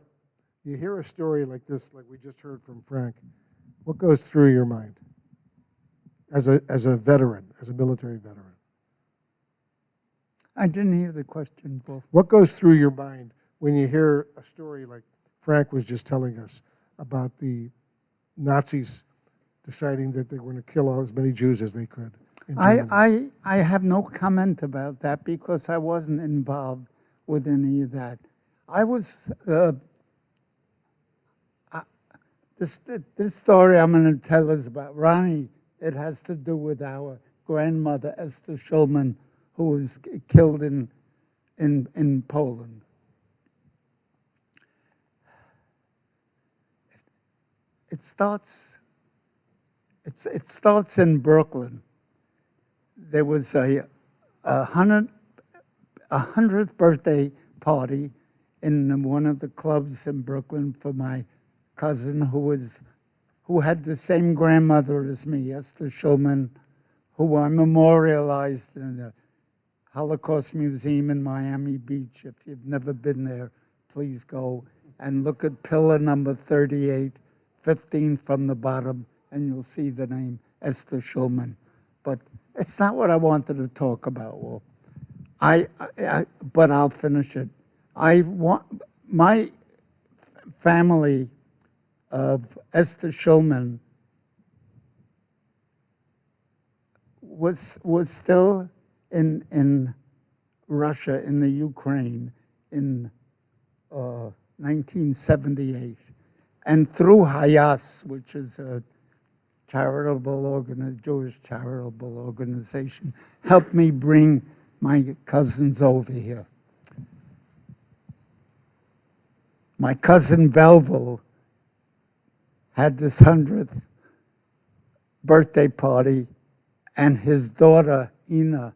Speaker 3: you hear a story like this, like we just heard from Frank, what goes through your mind as a veteran, as a military veteran?
Speaker 6: I didn't hear the question, Wolf.
Speaker 3: What goes through your mind when you hear a story like Frank was just telling us about the Nazis deciding that they were going to kill as many Jews as they could in Germany?
Speaker 6: I have no comment about that because I wasn't involved with any of that. I was, this story I'm going to tell is about Ronnie. It has to do with our grandmother, Esther Schulman, who was killed in Poland. It starts in Brooklyn. There was a 100th birthday party in one of the clubs in Brooklyn for my cousin who had the same grandmother as me, Esther Schulman, who I memorialized in the Holocaust Museum in Miami Beach. If you've never been there, please go and look at pillar number 38, 15 from the bottom, and you'll see the name Esther Schulman. But it's not what I wanted to talk about, Wolf. But I'll finish it. My family of Esther Schulman was still in Russia, in the Ukraine, in 1978. And through Hayas, which is a Jewish charitable organization, helped me bring my cousins over here. My cousin Velvel had this 100th birthday party, and his daughter, Ina,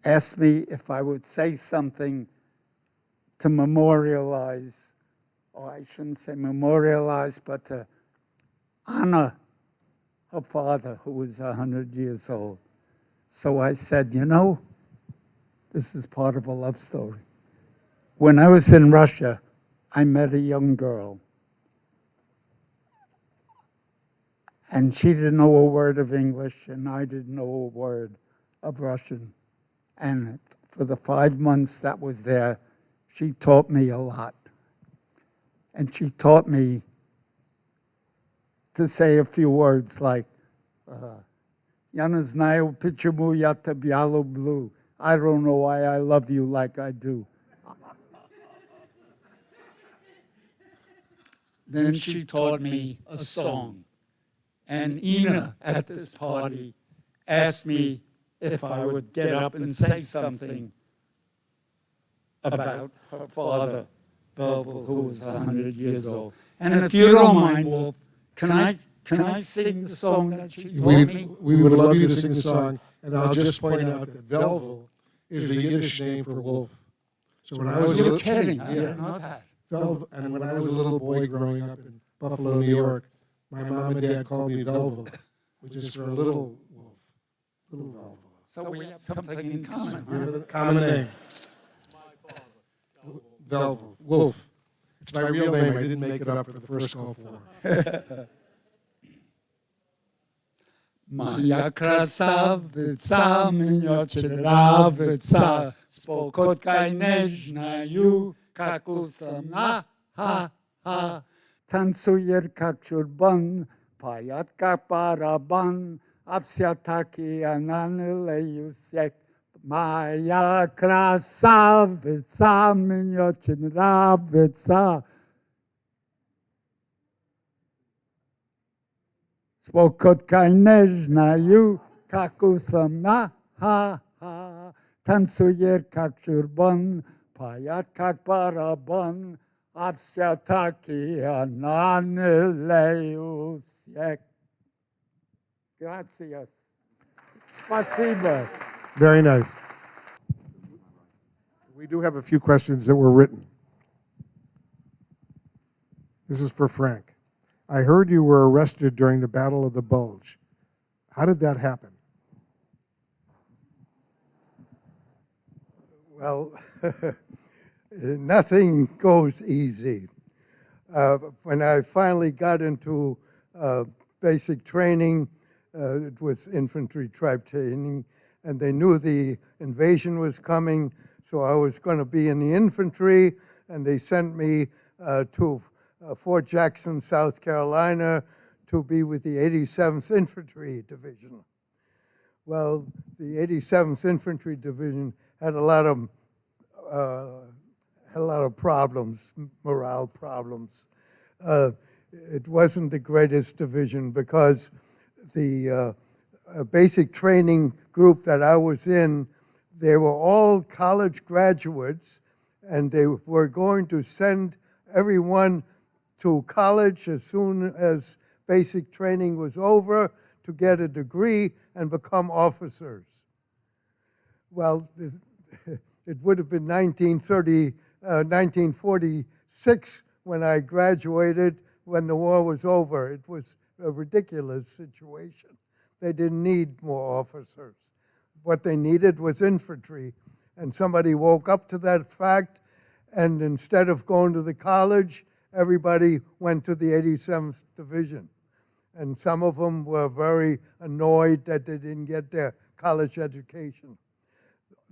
Speaker 6: asked me if I would say something to memorialize, or I shouldn't say memorialize, but to honor her father, who was 100 years old. So I said, you know, this is part of a love story. When I was in Russia, I met a young girl. And she didn't know a word of English, and I didn't know a word of Russian. And for the 5 months that was there, she taught me a lot. And she taught me to say a few words like, "Я не знаю, почему я тебя люблю." I don't know why I love you like I do. Then she taught me a song. And Ina at this party asked me if I would get up and say something about her father, Belville, who was 100 years old. And if you don't mind, Wolf, can I sing the song that she taught me?
Speaker 3: We would love you to sing the song, and I'll just point out that Velvel is the Yiddish name for wolf. So when I was
Speaker 6: You're kidding. I didn't know that.
Speaker 3: And when I was a little boy growing up in Buffalo, New York, my mom and dad called me Velvel, which is for a little wolf, little Velvel.
Speaker 6: So we have something in common.
Speaker 3: We have a common name. Velvel, wolf. It's my real name. I didn't make it up for the first call for.
Speaker 6: Moja krasavica, miniočeravica, spokotka i nežnaju, kako sam ha. Tancujer kak čurban, pajat kak paraban, a vся taky a naneleju sjek. Moja krasavica, miniočeravica, spokotka i nežnaju, kako sam ha. Tancujer kak čurban, pajat kak paraban, a vся taky a naneleju sjek. Gracias. Spasibo.
Speaker 3: Very nice. We do have a few questions that were written. This is for Frank. I heard you were arrested during the Battle of the Bulge. How did that happen?
Speaker 5: Well, nothing goes easy. When I finally got into basic training, it was infantry type training, and they knew the invasion was coming, so I was going to be in the infantry, and they sent me to Fort Jackson, South Carolina, to be with the 87th Infantry Division. Well, the 87th Infantry Division had a lot of problems, morale problems. It wasn't the greatest division because the basic training group that I was in, they were all college graduates, and they were going to send everyone to college as soon as basic training was over to get a degree and become officers. Well, it would have been 1946 when I graduated, when the war was over. It was a ridiculous situation. They didn't need more officers. What they needed was infantry. And somebody woke up to that fact, and instead of going to the college, everybody went to the 87th Division. And some of them were very annoyed that they didn't get their college education.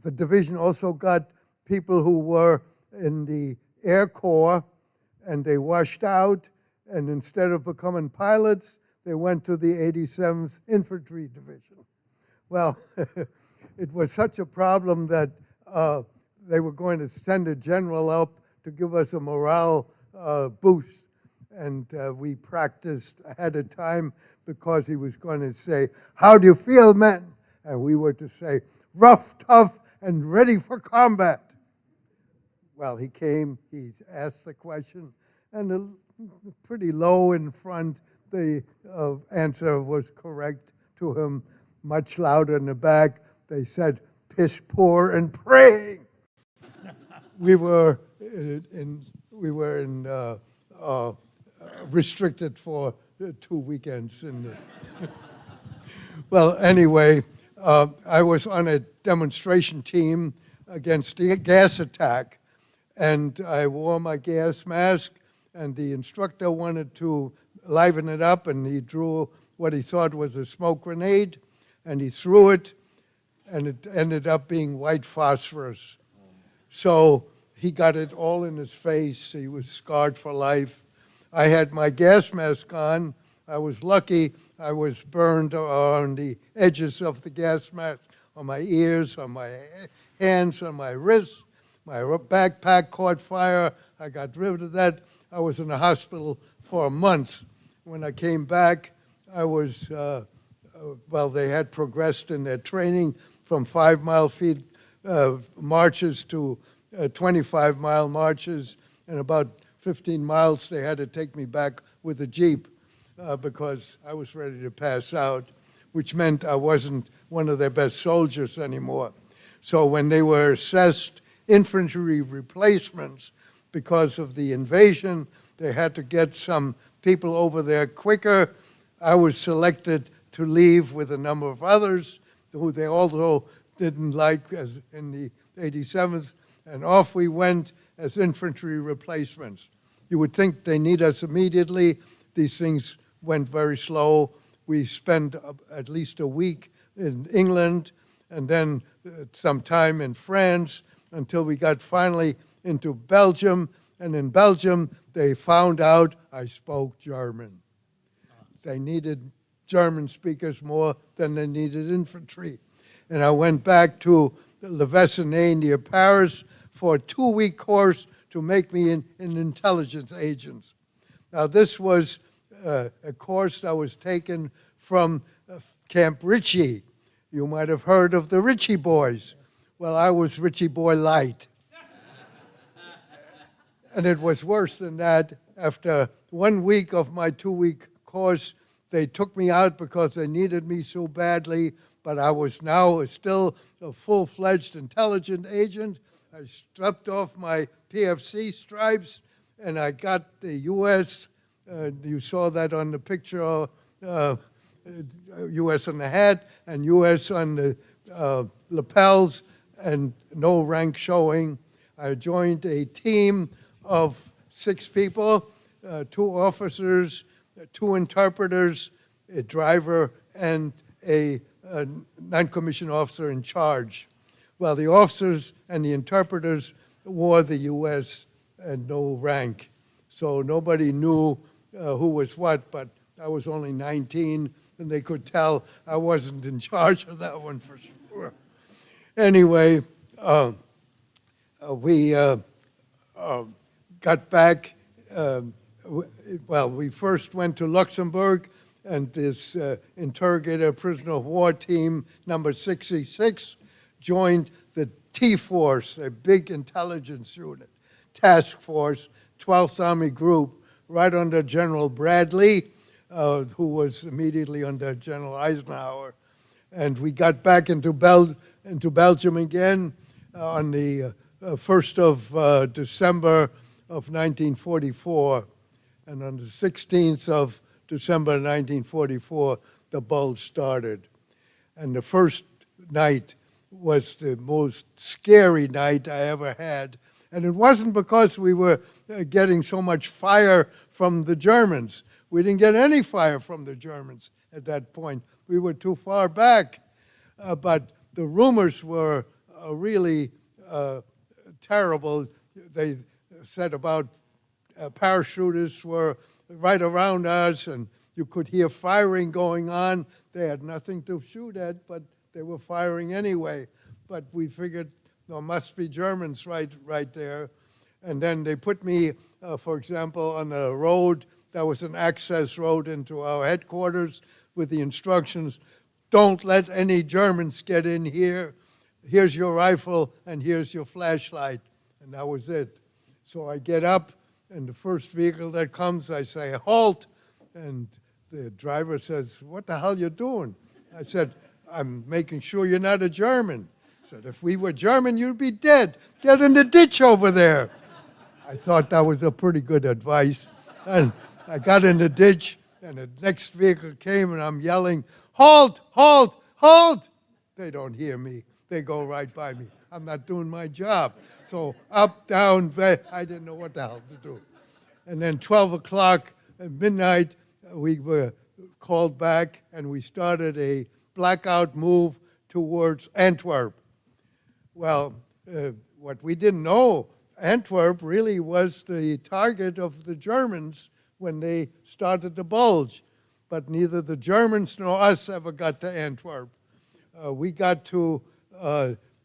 Speaker 5: The division also got people who were in the Air Corps, and they washed out, and instead of becoming pilots, they went to the 87th Infantry Division. Well, it was such a problem that they were going to send a general up to give us a morale boost. And we practiced ahead of time because he was going to say, "How do you feel, men?" And we were to say, "Rough, tough, and ready for combat." Well, he came, he asked the question, and pretty low in front, the answer was correct to him. Much louder in the back, they said, "Piss poor and praying." We were restricted for 2 weekends. Well, anyway, I was on a demonstration team against a gas attack, and I wore my gas mask, and the instructor wanted to liven it up, and he drew what he thought was a smoke grenade, and he threw it, and it ended up being white phosphorus. So he got it all in his face. He was scarred for life. I had my gas mask on. I was lucky. I was burned on the edges of the gas mask, on my ears, on my hands, on my wrists. My backpack caught fire. I got rid of that. I was in the hospital for a month. When I came back, I was, well, they had progressed in their training from 5-mile feet marches to 25-mile marches, and about 15 miles they had to take me back with a Jeep because I was ready to pass out, which meant I wasn't one of their best soldiers anymore. So when they were assessed infantry replacements because of the invasion, they had to get some people over there quicker. I was selected to leave with a number of others who they also didn't like as in the 87th, and off we went as infantry replacements. You would think they need us immediately. These things went very slow. We spent at least a week in England and then some time in France until we got finally into Belgium. And in Belgium, they found out I spoke German. They needed German speakers more than they needed infantry. And I went back to Le Vessenay near Paris for a 2-week course to make me an intelligence agent. Now, this was a course that was taken from Camp Ritchie. You might have heard of the Ritchie boys. Well, I was Ritchie Boy Light. And it was worse than that. After 1 week of my 2-week course, they took me out because they needed me so badly, but I was now still a full-fledged intelligence agent. I stripped off my PFC stripes, and I got the U.S., you saw that on the picture, U.S. on the hat and U.S. on the lapels, and no rank showing. I joined a team of 6 people, 2 officers, 2 interpreters, a driver, and a non-commissioned officer in charge. Well, the officers and the interpreters wore the U.S. and no rank, so nobody knew who was what, but I was only 19, and they could tell I wasn't in charge of that one for sure. Anyway, we got back, well, we first went to Luxembourg, and this interrogator prisoner of war team, number 66, joined the T-Force, a big intelligence unit, task force, 12th Army Group, right under General Bradley, who was immediately under General Eisenhower. And we got back into Belgium again on the 1st of December of 1944. And on the 16th of December 1944, the Bulge started. And the first night was the most scary night I ever had. And it wasn't because we were getting so much fire from the Germans. We didn't get any fire from the Germans at that point. We were too far back. But the rumors were really terrible. They said about parachutists were right around us, and you could hear firing going on. They had nothing to shoot at, but they were firing anyway. But we figured there must be Germans right there. And then they put me, for example, on a road that was an access road into our headquarters with the instructions, don't let any Germans get in here. Here's your rifle, and here's your flashlight. And that was it. So I get up, and the first vehicle that comes, I say, halt. And the driver says, what the hell you doing? I said, I'm making sure you're not a German. He said, if we were German, you'd be dead. Get in the ditch over there. I thought that was a pretty good advice. And I got in the ditch, and the next vehicle came, and I'm yelling, halt, halt, halt. They don't hear me. They go right by me. I'm not doing my job. So up, down, I didn't know what the hell to do. And then 12 o'clock at midnight, we were called back, and we started a blackout move towards Antwerp. Well, what we didn't know, Antwerp really was the target of the Germans when they started the Bulge. But neither the Germans nor us ever got to Antwerp. We got to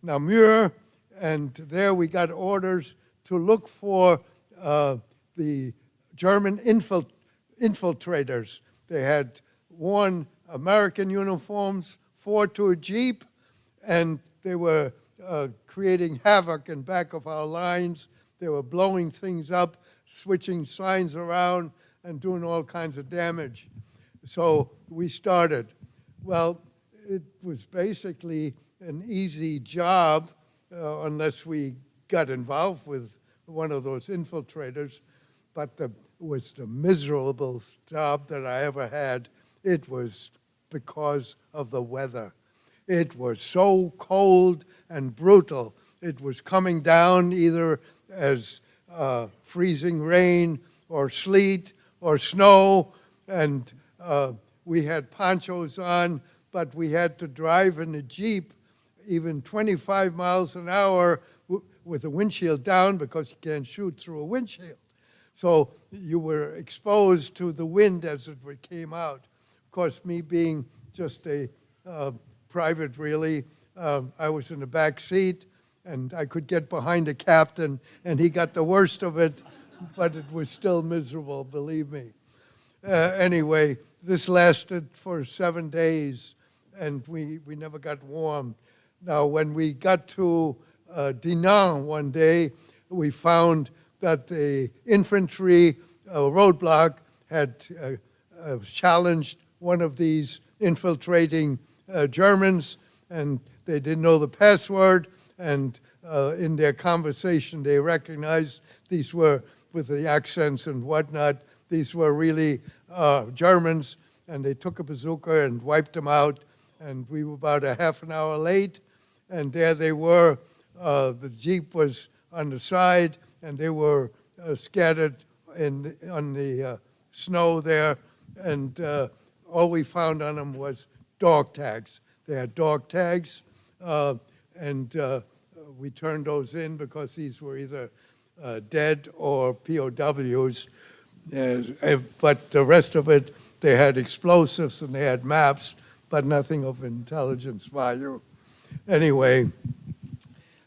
Speaker 5: Namur, and there we got orders to look for the German infiltrators. They had worn American uniforms, 4 to a Jeep, and they were creating havoc in back of our lines. They were blowing things up, switching signs around, and doing all kinds of damage. So we started. Well, it was basically an easy job unless we got involved with one of those infiltrators, but it was the miserable job that I ever had. It was because of the weather. It was so cold and brutal. It was coming down either as freezing rain or sleet or snow, and we had ponchos on, but we had to drive in a Jeep even 25 miles an hour with the windshield down because you can't shoot through a windshield. So you were exposed to the wind as it came out. Of course, me being just a private, really, I was in the back seat, and I could get behind the captain, and he got the worst of it, but it was still miserable, believe me. Anyway, this lasted for 7 days, and we never got warm. Now, when we got to Dinant one day, we found that the infantry roadblock had challenged one of these infiltrating Germans, and they didn't know the password, and in their conversation they recognized these were, with the accents and whatnot, these were really Germans, and they took a bazooka and wiped them out, and we were about a half an hour late, and there they were. The Jeep was on the side, and they were scattered on the snow there, and all we found on them was dog tags. They had dog tags, and we turned those in because these were either dead or POWs. But the rest of it, they had explosives and they had maps, but nothing of intelligence value. Anyway,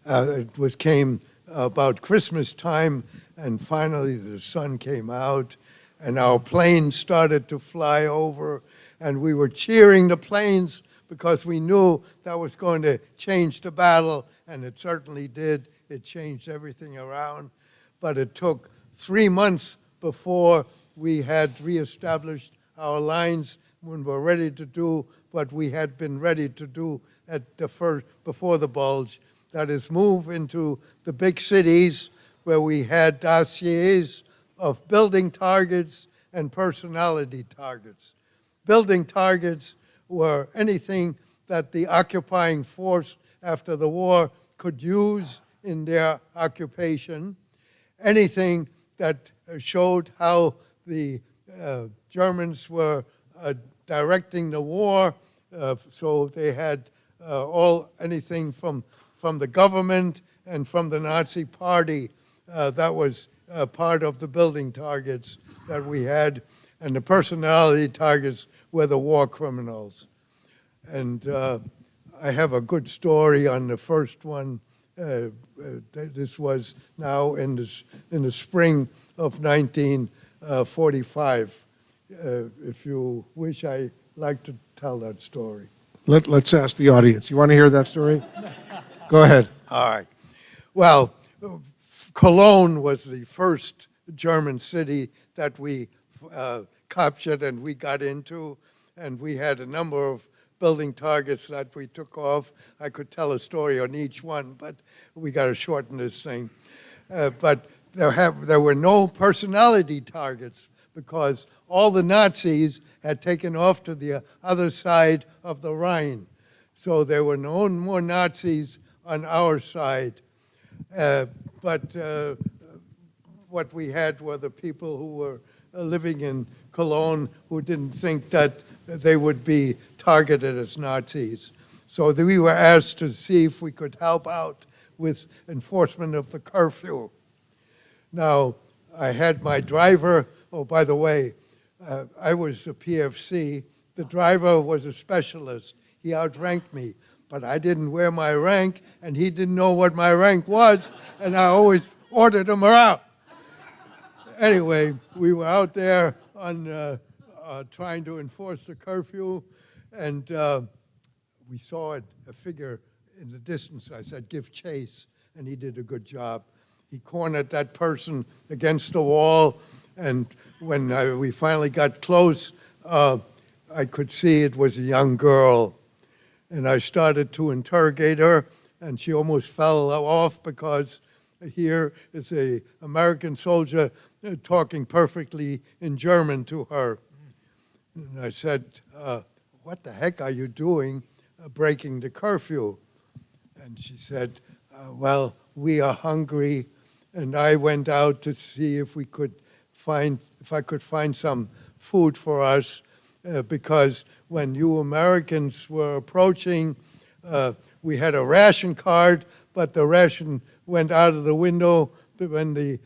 Speaker 5: it came about Christmas time, and finally the sun came out, and our planes started to fly over, and we were cheering the planes because we knew that was going to change the battle, and it certainly did. It changed everything around. But it took 3 months before we had reestablished our lines when we were ready to do what we had been ready to do at before the Bulge. That is, move into the big cities where we had dossiers of building targets and personality targets. Building targets were anything that the occupying force after the war could use in their occupation, anything that showed how the Germans were directing the war, so they had anything from the government and from the Nazi Party. That was part of the building targets that we had, and the personality targets were the war criminals. And I have a good story on the first one. This was now in the spring of 1945. If you wish, I'd like to tell that story.
Speaker 3: Let's ask the audience. You want to hear that story? Go ahead.
Speaker 5: All right. Well, Cologne was the first German city that we captured and we got into, and we had a number of building targets that we took off. I could tell a story on each one, but we got to shorten this thing. But there were no personality targets because all the Nazis had taken off to the other side of the Rhine. So there were no more Nazis on our side. But what we had were the people who were living in Cologne who didn't think that they would be targeted as Nazis. So we were asked to see if we could help out with enforcement of the curfew. Now, I had my driver, oh, by the way, I was a PFC. The driver was a specialist. He outranked me, but I didn't wear my rank, and he didn't know what my rank was, and I always ordered him around. Anyway, we were out there on trying to enforce the curfew, and we saw a figure in the distance. I said, give chase, and he did a good job. He cornered that person against the wall, and when we finally got close, I could see it was a young girl. And I started to interrogate her, and she almost fell off because here is an American soldier talking perfectly in German to her. And I said, what the heck are you doing breaking the curfew? And she said, well, we are hungry, and I went out to see if I could find some food for us, because when you Americans were approaching, we had a ration card, but the ration went out of the window when the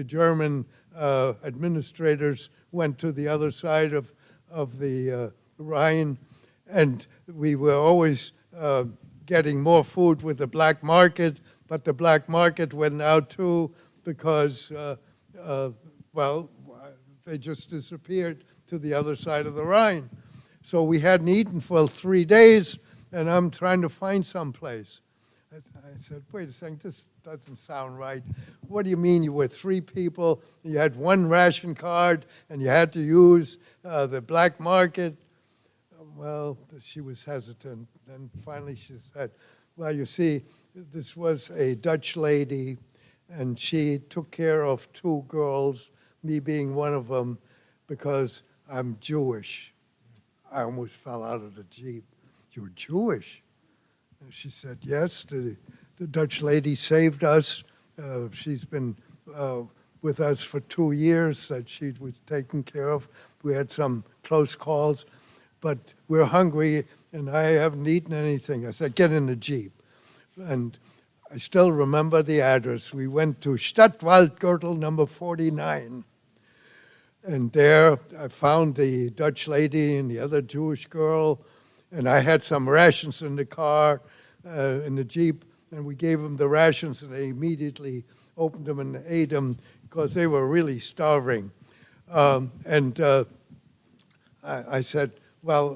Speaker 5: German administrators went to the other side of the Rhine, and we were always getting more food with the black market, but the black market went out too because, well, they just disappeared to the other side of the Rhine. So we hadn't eaten for 3 days, and I'm trying to find some place. I said, wait a second, this doesn't sound right. What do you mean you were 3 people, you had 1 ration card, and you had to use the black market? Well, she was hesitant, and finally she said, well, you see, this was a Dutch lady, and she took care of 2 girls, me being one of them, because I'm Jewish. I almost fell out of the Jeep. You're Jewish? And she said, yes, the Dutch lady saved us. She's been with us for 2 years that she was taken care of. We had some close calls, but we're hungry, and I haven't eaten anything. I said, get in the Jeep. And I still remember the address. We went to Stadtwaldgürtel number 49. And there I found the Dutch lady and the other Jewish girl, and I had some rations in the car, in the Jeep, and we gave them the rations, and they immediately opened them and ate them because they were really starving. I said, well,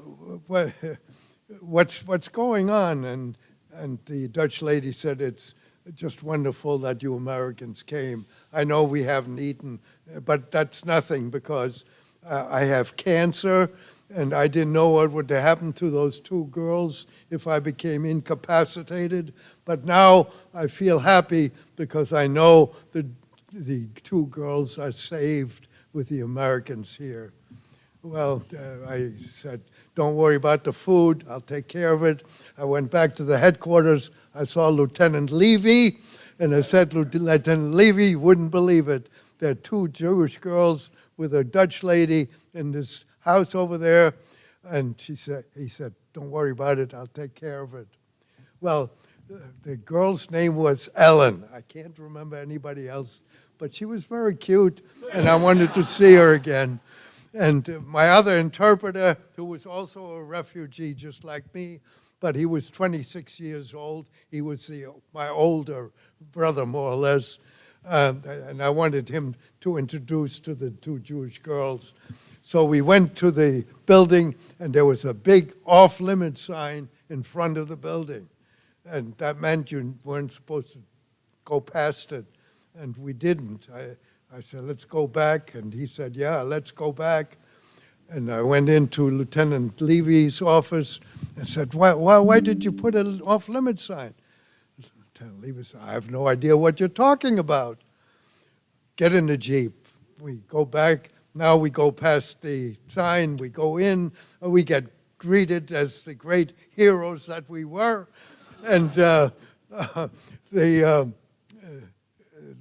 Speaker 5: what's going on? And the Dutch lady said, it's just wonderful that you Americans came. I know we haven't eaten, but that's nothing because I have cancer, and I didn't know what would happen to those 2 girls if I became incapacitated. But now I feel happy because I know the 2 girls are saved with the Americans here. Well, I said, don't worry about the food, I'll take care of it. I went back to the headquarters, I saw Lieutenant Levy, and I said, Lieutenant Levy, you wouldn't believe it. There are 2 Jewish girls with a Dutch lady in this house over there. And he said, don't worry about it, I'll take care of it. Well, the girl's name was Ellen. I can't remember anybody else, but she was very cute, and I wanted to see her again. And my other interpreter, who was also a refugee just like me, but he was 26 years old. He was my older brother, more or less. And I wanted him to introduce to the 2 Jewish girls. So we went to the building, and there was a big off-limit sign in front of the building. And that meant you weren't supposed to go past it. And we didn't. I said, let's go back. And he said, yeah, let's go back. And I went into Lieutenant Levy's office and said, why did you put an off-limit sign? Lieutenant Levy said, I have no idea what you're talking about. Get in the Jeep. We go back. Now we go past the sign. We go in. We get greeted as the great heroes that we were. And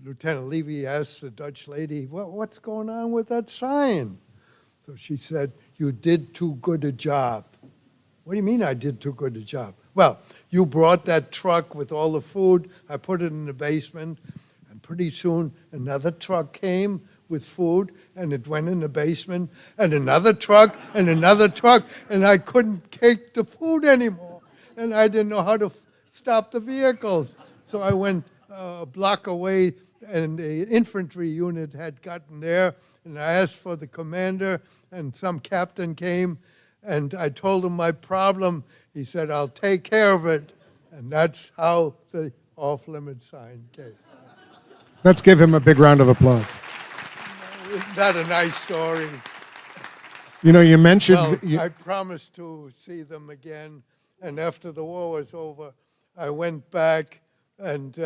Speaker 5: Lieutenant Levy asked the Dutch lady, what's going on with that sign? So she said, you did too good a job. What do you mean I did too good a job? Well, you brought that truck with all the food. I put it in the basement, and pretty soon another truck came with food, and it went in the basement, and another truck, and I couldn't take the food anymore. And I didn't know how to stop the vehicles. So I went a block away, and the infantry unit had gotten there, and I asked for the commander, and some captain came, and I told him my problem. He said, I'll take care of it. And that's how the off-limit sign came.
Speaker 3: Let's give him a big round of applause.
Speaker 5: Isn't that a nice story?
Speaker 3: You know, you mentioned...
Speaker 5: Well, I promised to see them again, and after the war was over, I went back, and,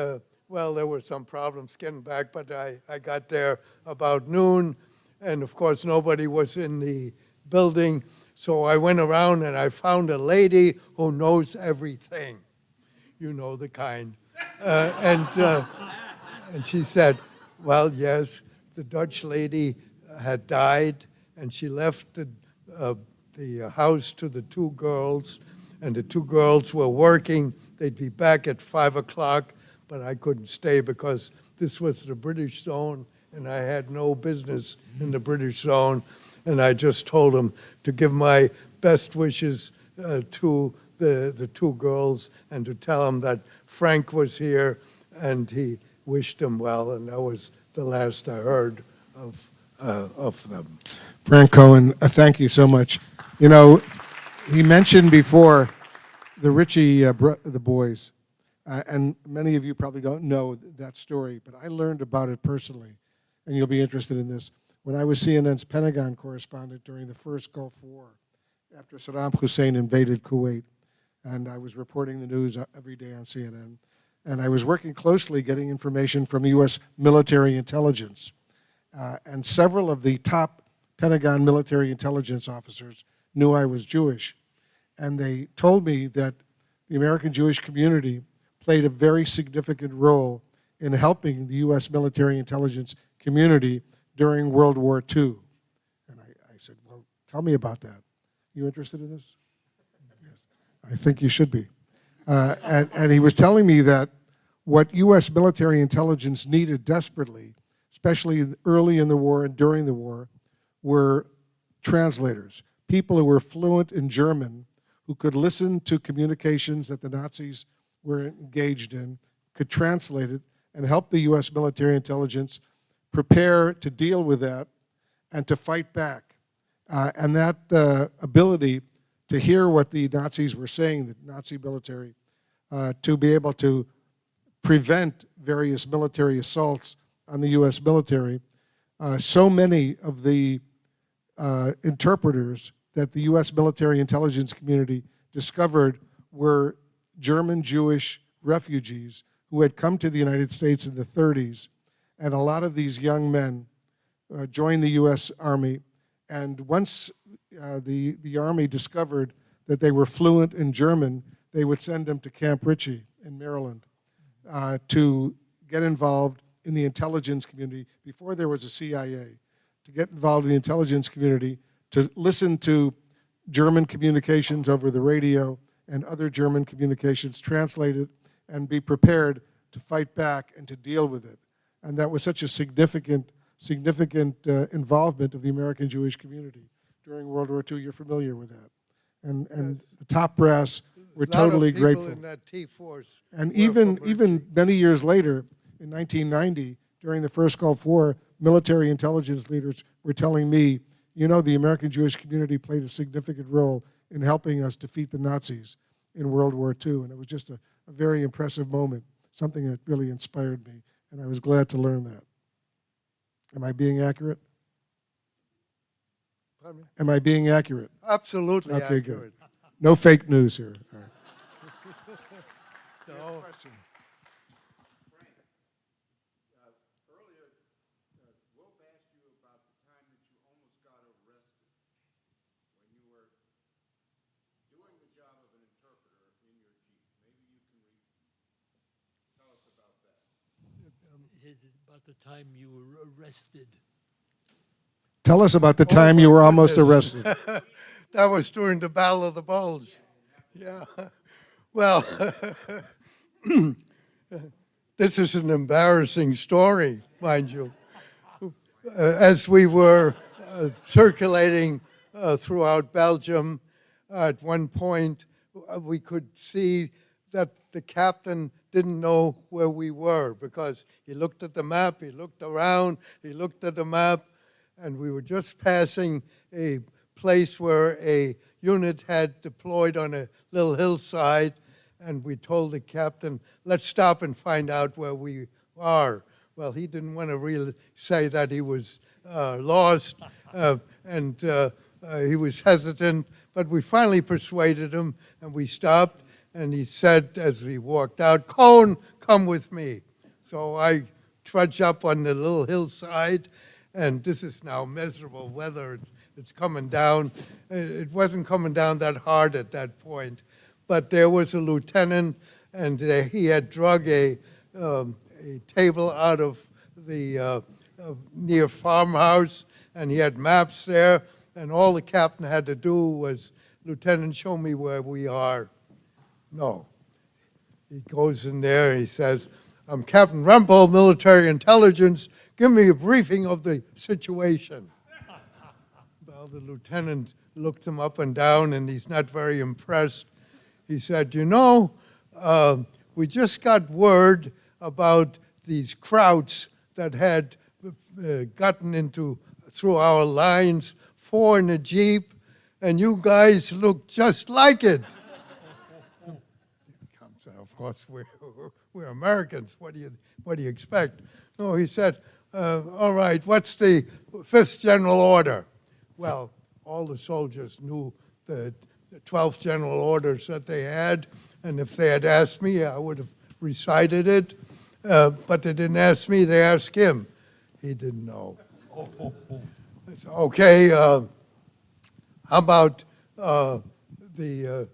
Speaker 5: well, there were some problems getting back, but I got there about noon, and of course nobody was in the building, so I went around and I found a lady who knows everything. You know the kind. And she said, well, yes, the Dutch lady had died, and she left the house to the two girls, and the two girls were working. They'd be back at 5 o'clock, but I couldn't stay because this was the British zone, and I had no business in the British zone. And I just told them to give my best wishes to the two girls and to tell them that Frank was here and he wished them well, and that was the last I heard of them.
Speaker 3: Frank Cohn, thank you so much. You know, he mentioned before the Ritchie, the boys, and many of you probably don't know that story, but I learned about it personally, and you'll be interested in this. When I was CNN's Pentagon correspondent during the first Gulf War, after Saddam Hussein invaded Kuwait, and I was reporting the news every day on CNN, and I was working closely getting information from U.S. military intelligence. And several of the top Pentagon military intelligence officers knew I was Jewish. And they told me that the American Jewish community played a very significant role in helping the U.S. military intelligence community during World War II. And I said, well, tell me about that. You interested in this? Yes, I think you should be. And he was telling me that what U.S. military intelligence needed desperately, especially early in the war and during the war, were translators, people who were fluent in German, who could listen to communications that the Nazis were engaged in, could translate it, and help the U.S. military intelligence prepare to deal with that and to fight back. And that ability to hear what the Nazis were saying, the Nazi military, to be able to prevent various military assaults on the U.S. military. So many of the interpreters that the U.S. military intelligence community discovered were German Jewish refugees who had come to the United States in the 30s. And a lot of these young men joined the U.S. Army. And once the Army discovered that they were fluent in German, they would send them to Camp Ritchie in Maryland to get involved in the intelligence community before there was a CIA, to get involved in the intelligence community, to listen to German communications over the radio and other German communications, translate it, and be prepared to fight back and to deal with it. And that was such a significant involvement of the American Jewish community during World War II. You're familiar with that. And
Speaker 5: Yes.
Speaker 3: the top brass were totally grateful.
Speaker 5: In that T-Force
Speaker 3: And
Speaker 5: were
Speaker 3: even
Speaker 5: from Ritchie.
Speaker 3: many years later, in 1990, during the first Gulf War, military intelligence leaders were telling me, you know, the American Jewish community played a significant role in helping us defeat the Nazis in World War II. And it was just a very impressive moment, something that really inspired me. And I was glad to learn that. Am I being accurate?
Speaker 5: Pardon me?
Speaker 3: Am I being accurate?
Speaker 5: Absolutely
Speaker 3: Okay,
Speaker 5: accurate.
Speaker 3: good. No fake news here. All right.
Speaker 5: No.
Speaker 3: Question.
Speaker 6: Earlier, Will asked you about the time that you almost got arrested when you were doing the job of an interpreter in your Jeep. Maybe you can tell us about that.
Speaker 4: About the time you were arrested.
Speaker 3: Tell us about the
Speaker 5: Oh,
Speaker 3: time you
Speaker 5: my
Speaker 3: were almost
Speaker 5: goodness.
Speaker 3: arrested.
Speaker 5: That was during the Battle of the Bulge. Yeah. Well, this is an embarrassing story, mind you. As we were circulating throughout Belgium, at one point we could see that the captain didn't know where we were because he looked at the map, he looked around, he looked at the map, and we were just passing a place where a unit had deployed on a little hillside, and we told the captain, let's stop and find out where we are. Well, he didn't want to really say that he was lost, and he was hesitant, but we finally persuaded him, and we stopped, and he said as he walked out, Cohn, come with me. So I trudge up on the little hillside, and this is now miserable weather. It's coming down. It wasn't coming down that hard at that point, but there was a lieutenant, and he had drug a table out of the near farmhouse, and he had maps there, and all the captain had to do was, Lieutenant, show me where we are. No. He goes in there and he says, I'm Captain Rempel, Military Intelligence. Give me a briefing of the situation. Well, the lieutenant looked him up and down, and he's not very impressed. He said, you know, we just got word about these krauts that had gotten through our lines, 4 in a Jeep, and you guys look just like it. Of course, we're Americans. What do you expect? No, he said, all right, what's the 5th General Order? Well, all the soldiers knew the 12th General Orders that they had, and if they had asked me, I would have recited it, but they didn't ask me, they asked him. He didn't know. Said, okay, how about the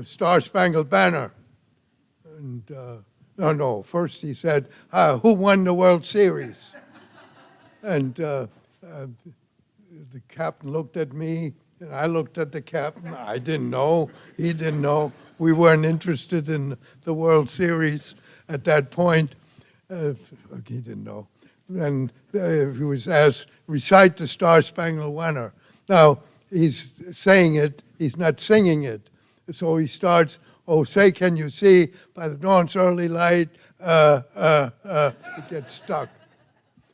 Speaker 5: Star-Spangled Banner? And no, first he said, who won the World Series? And the captain looked at me, and I looked at the captain. I didn't know. He didn't know. We weren't interested in the World Series at that point. He didn't know. And he was asked, recite the Star-Spangled Banner. Now, he's saying it. He's not singing it. So he starts, oh, say, can you see by the dawn's early light, it gets stuck.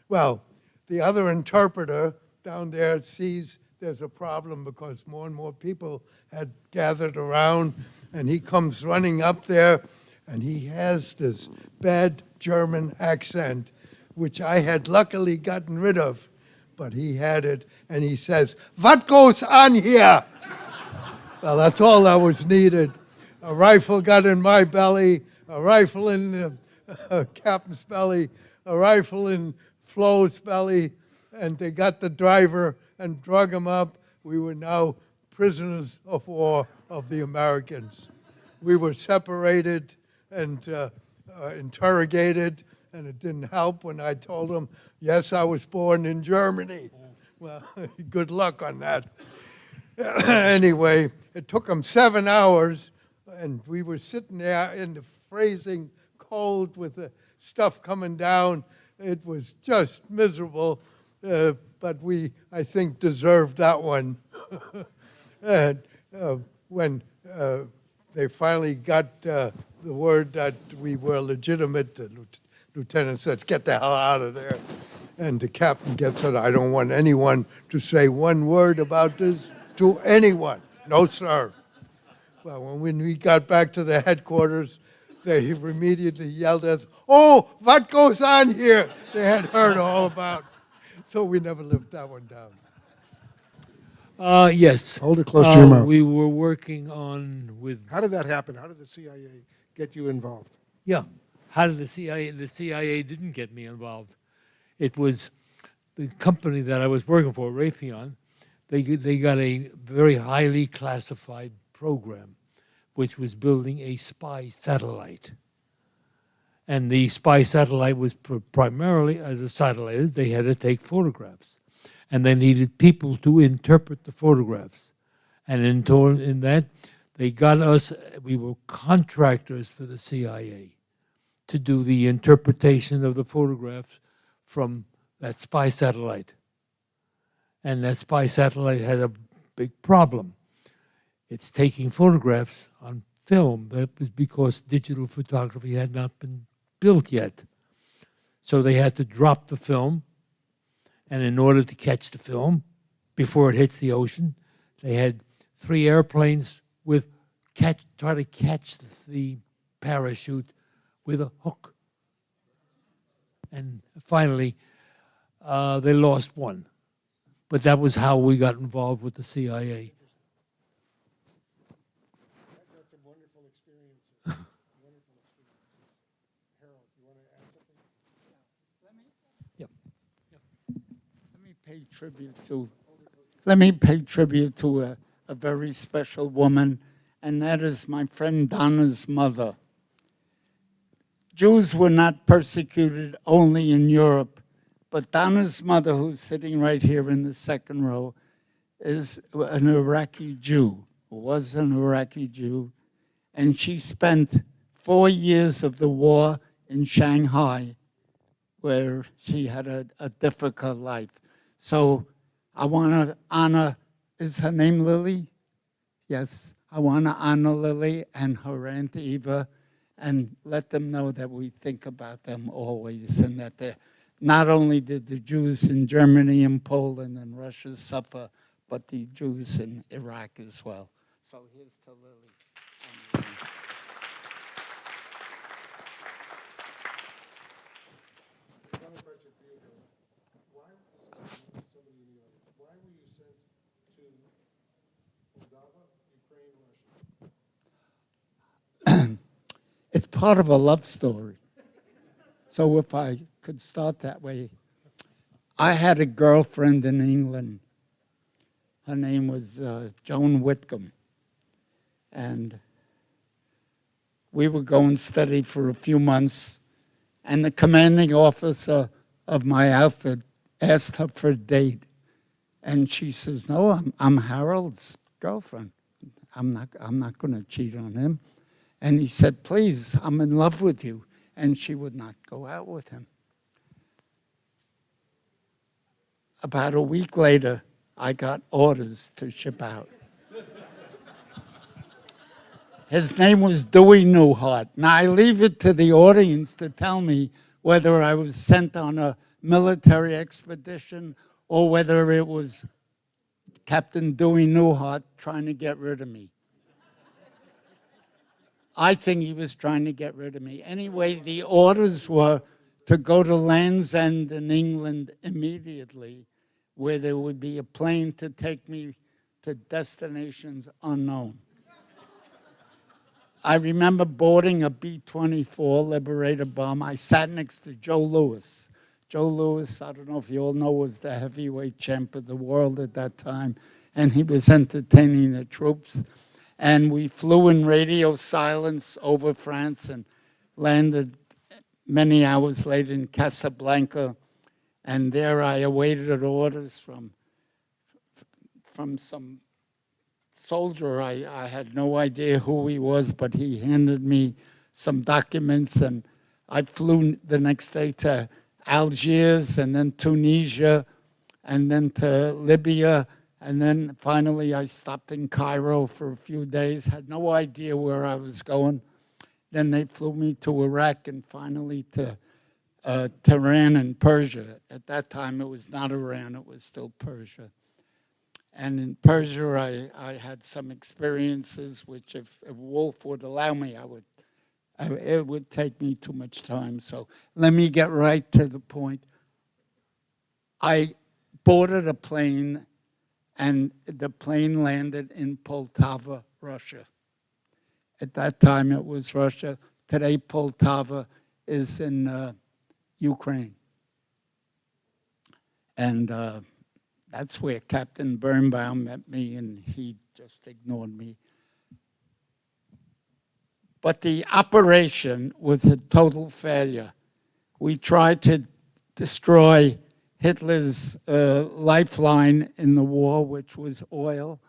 Speaker 5: Well, the other interpreter down there sees there's a problem because more and more people had gathered around, and he comes running up there, and he has this bad German accent, which I had luckily gotten rid of, but he had it, and he says, what goes on here? Well, that's all that was needed. A rifle got in my belly, a rifle in the captain's belly, a rifle in Flo's belly, and they got the driver and drug him up. We were now prisoners of war of the Americans. We were separated and interrogated, and it didn't help when I told them, yes, I was born in Germany. Well, good luck on that. Anyway, it took them 7 hours, and we were sitting there in the freezing cold with the stuff coming down. It was just miserable, but we, I think, deserved that one. And when they finally got the word that we were legitimate, the lieutenant said, get the hell out of there. And the captain gets it, I don't want anyone to say one word about this to anyone. No, sir. Well, when we got back to the headquarters, they immediately yelled at us, oh, what goes on here? They had heard all about. So we never lived that one down.
Speaker 7: Yes.
Speaker 3: Hold it close to your mouth.
Speaker 7: We were working on with.
Speaker 3: How did that happen? How did the CIA get you involved?
Speaker 7: Yeah. How did the CIA? The CIA didn't get me involved. It was the company that I was working for, Raytheon. They got a very highly classified program, which was building a spy satellite. And the spy satellite was primarily, as a satellite, they had to take photographs. And they needed people to interpret the photographs. And in that, they got us, we were contractors for the CIA to do the interpretation of the photographs from that spy satellite. And that spy satellite had a big problem. It's taking photographs on film. That was because digital photography had not been built yet. So they had to drop the film. And in order to catch the film before it hits the ocean, they had 3 airplanes with try to catch the parachute with a hook. And finally, they lost one. But that was how we got involved with the CIA.
Speaker 3: That's a wonderful experience. Wonderful experience. Harold, you want to add something?
Speaker 7: Yep.
Speaker 6: Let me pay tribute to a very special woman, and that is my friend Donna's mother. Jews were not persecuted only in Europe, but Donna's mother, who's sitting right here in the second row, is an Iraqi Jew, was an Iraqi Jew, and she spent 4 years of the war in Shanghai, where she had a difficult life. So I want to honor, is her name Lily? Yes, I want to honor Lily and her Aunt Eva and let them know that we think about them always, and that not only did the Jews in Germany and Poland and Russia suffer, but the Jews in Iraq as well. So here's to Lily.
Speaker 3: One question for you, Harold. Why somebody in the audience? Why were you sent to Moldova, Ukraine, Russia?
Speaker 6: It's part of a love story. So if I could start that way. I had a girlfriend in England. Her name was Joan Whitcomb. And we were going steady for a few months. And the commanding officer of my outfit asked her for a date. And she says, no, I'm Harold's girlfriend. I'm not going to cheat on him. And he said, please, I'm in love with you. And she would not go out with him. About a week later, I got orders to ship out. His name was Dewey Newhart. Now, I leave it to the audience to tell me whether I was sent on a military expedition or whether it was Captain Dewey Newhart trying to get rid of me. I think he was trying to get rid of me. Anyway, the orders were to go to Land's End in England immediately, where there would be a plane to take me to destinations unknown. I remember boarding a B-24 Liberator bomb. I sat next to Joe Louis. Joe Louis, I don't know if you all know, was the heavyweight champ of the world at that time, and he was entertaining the troops. And we flew in radio silence over France and landed many hours later in Casablanca. And there I awaited orders from some soldier. I had no idea who he was, but he handed me some documents. And I flew the next day to Algiers and then Tunisia and then to Libya. And then finally I stopped in Cairo for a few days, had no idea where I was going. Then they flew me to Iraq and finally to Tehran and Persia. At that time it was not Iran, it was still Persia. And in Persia I had some experiences which if Wolf would allow me, it would take me too much time. So let me get right to the point. I boarded a plane and the plane landed in Poltava, Russia. At that time, it was Russia. Today, Poltava is in Ukraine. And that's where Captain Birnbaum met me, and he just ignored me. But the operation was a total failure. We tried to destroy Hitler's lifeline in the war, which was oil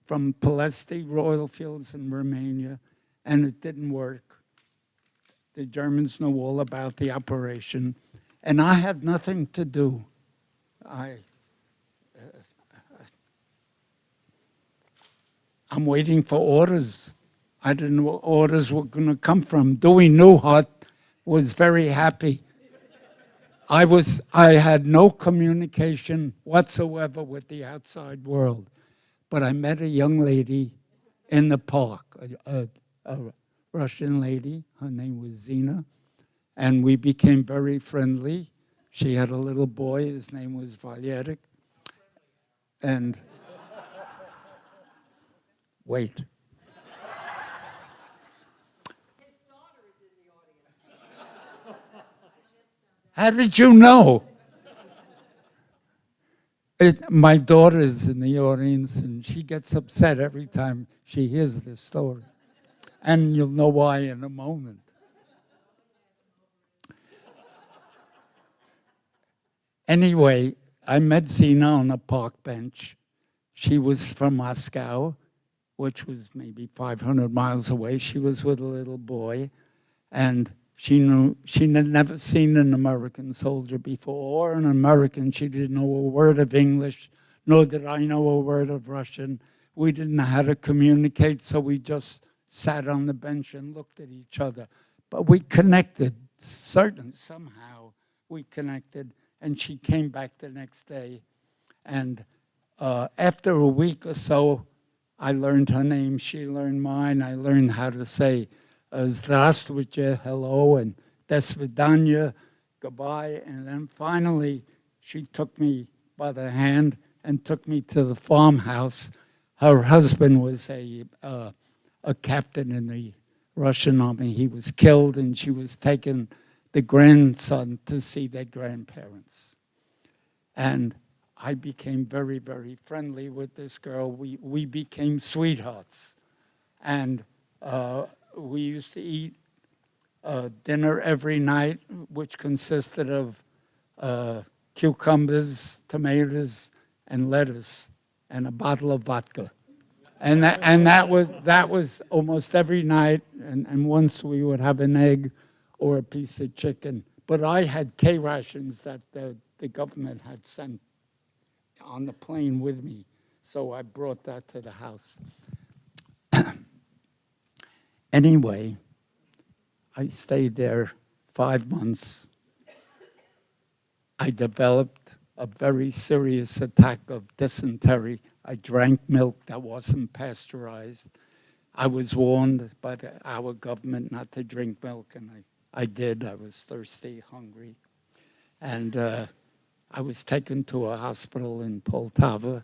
Speaker 6: from Palesti oil fields in Romania, and it didn't work. The Germans know all about the operation, and I had nothing to do. I'm waiting for orders. I didn't know what orders were going to come from. Dewey Newhart was very happy. I had no communication whatsoever with the outside world, but I met a young lady in the park, a Russian lady. Her name was Zina, and we became very friendly. She had a little boy. His name was Valerik. And wait. How did you know? My daughter is in the audience, and she gets upset every time she hears this story. And you'll know why in a moment. Anyway, I met Zina on a park bench. She was from Moscow, which was maybe 500 miles away. She was with a little boy, and she had never seen an American soldier before, or an American. She didn't know a word of English, nor did I know a word of Russian. We didn't know how to communicate, so we just sat on the bench and looked at each other. But we connected, somehow we connected, and she came back the next day. And after a week or so, I learned her name, she learned mine. I learned how to say Здравствуйте, hello, and До свидания, goodbye. And then finally, she took me by the hand and took me to the farmhouse. Her husband was a captain in the Russian army. He was killed, and she was taking the grandson to see their grandparents. And I became very, very friendly with this girl. We became sweethearts. And we used to eat dinner every night, which consisted of cucumbers, tomatoes, and lettuce, and a bottle of vodka. And that was almost every night, and once we would have an egg or a piece of chicken. But I had K rations that the government had sent on the plane with me, so I brought that to the house. Anyway, I stayed there 5 months. I developed a very serious attack of dysentery. I drank milk that wasn't pasteurized. I was warned by our government not to drink milk, and I did. I was thirsty, hungry. And I was taken to a hospital in Poltava.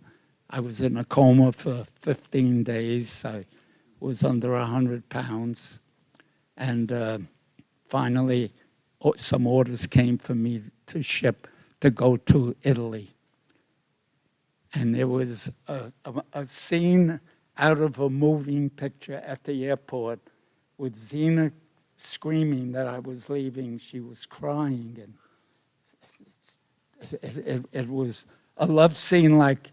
Speaker 6: I was in a coma for 15 days. I was under 100 pounds. And finally, some orders came for me to ship to go to Italy. And there was a scene out of a moving picture at the airport with Zina screaming that I was leaving. She was crying, and it was a love scene like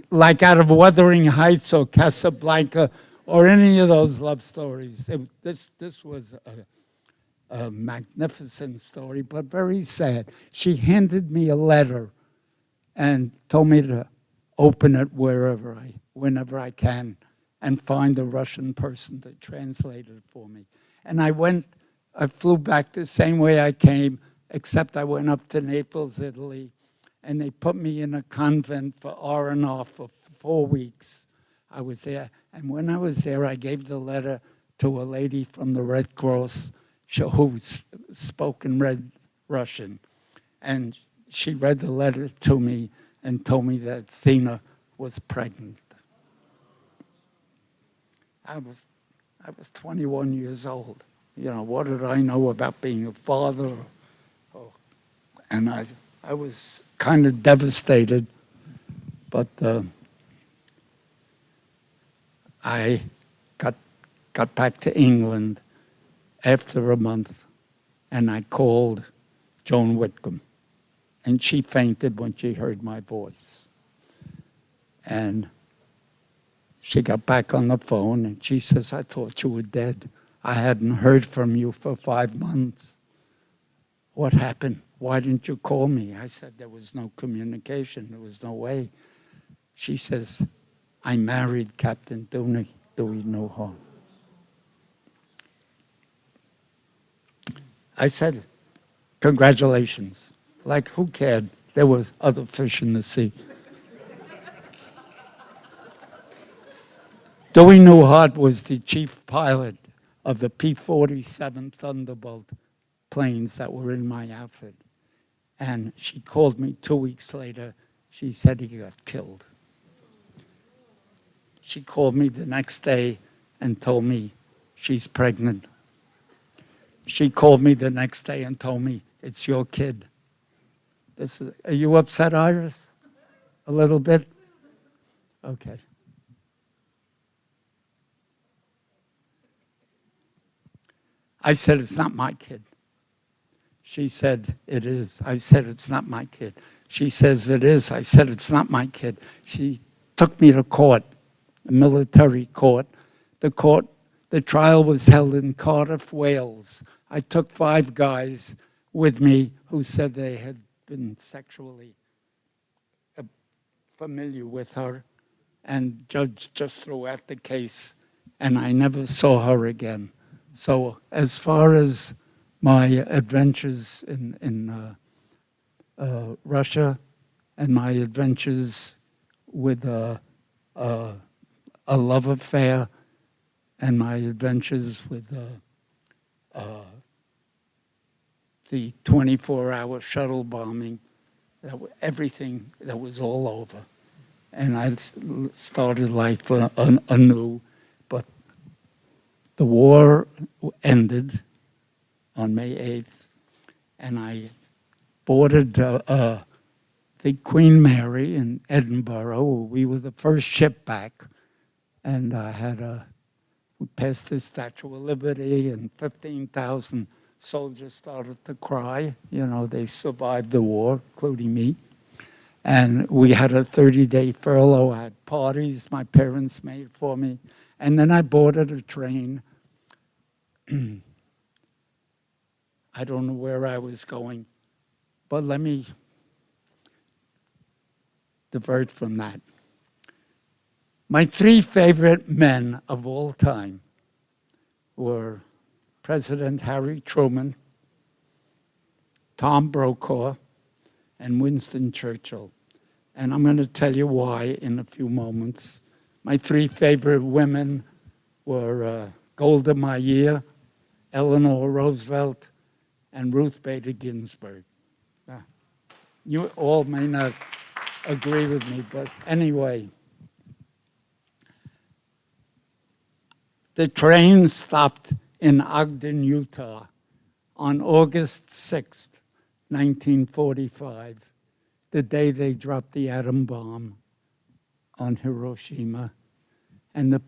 Speaker 6: like out of Wuthering Heights or Casablanca or any of those love stories. This was a magnificent story, but very sad. She handed me a letter and told me to open it whenever I can, and find a Russian person to translate it for me. And I flew back the same way I came, except I went up to Naples, Italy, and they put me in a convent for R&R for 4 weeks. I was there, and when I was there, I gave the letter to a lady from the Red Cross who spoke in Russian. And she read the letter to me and told me that Zina was pregnant. I was 21 years old. You know, what did I know about being a father? And I was kind of devastated, but I got back to England after a month, and I called Joan Whitcomb, and she fainted when she heard my voice. And she got back on the phone, and she says, "I thought you were dead. I hadn't heard from you for 5 months. What happened? Why didn't you call me?" I said, "There was no communication. There was no way." She says, "I married Captain Dewey know her." I said, congratulations. Like, who cared? There was other fish in the sea. Dewey Newhart was the chief pilot of the P-47 Thunderbolt planes that were in my outfit. And she called me 2 weeks later. She said he got killed. She called me the next day and told me she's pregnant. She called me the next day and told me, it's your kid. Are you upset, Iris? A little bit? Okay. I said, it's not my kid. She said, it is. I said, it's not my kid. She says, it is. I said, it's not my kid. She took me to court, a military court. The trial was held in Cardiff, Wales. I took 5 guys with me who said they had been sexually familiar with her, and judge just threw out the case, and I never saw her again. So as far as my adventures in Russia and my adventures with a love affair and my adventures with the 24-hour shuttle bombing, everything that was all over. And I started life anew, but the war ended on May 8th, and I boarded the Queen Mary in Edinburgh. We were the first ship back, and we passed the Statue of Liberty, and 15,000 soldiers started to cry. You know, they survived the war, including me. And we had a 30-day furlough. I had parties my parents made for me. And then I boarded a train. I don't know where I was going, but let me divert from that. My 3 favorite men of all time were President Harry Truman, Tom Brokaw, and Winston Churchill. And I'm going to tell you why in a few moments. My 3 favorite women were Golda Meir, Eleanor Roosevelt, and Ruth Bader Ginsburg. You all may not agree with me, but anyway. The train stopped in Ogden, Utah on August 6th, 1945, the day they dropped the atom bomb on Hiroshima. And the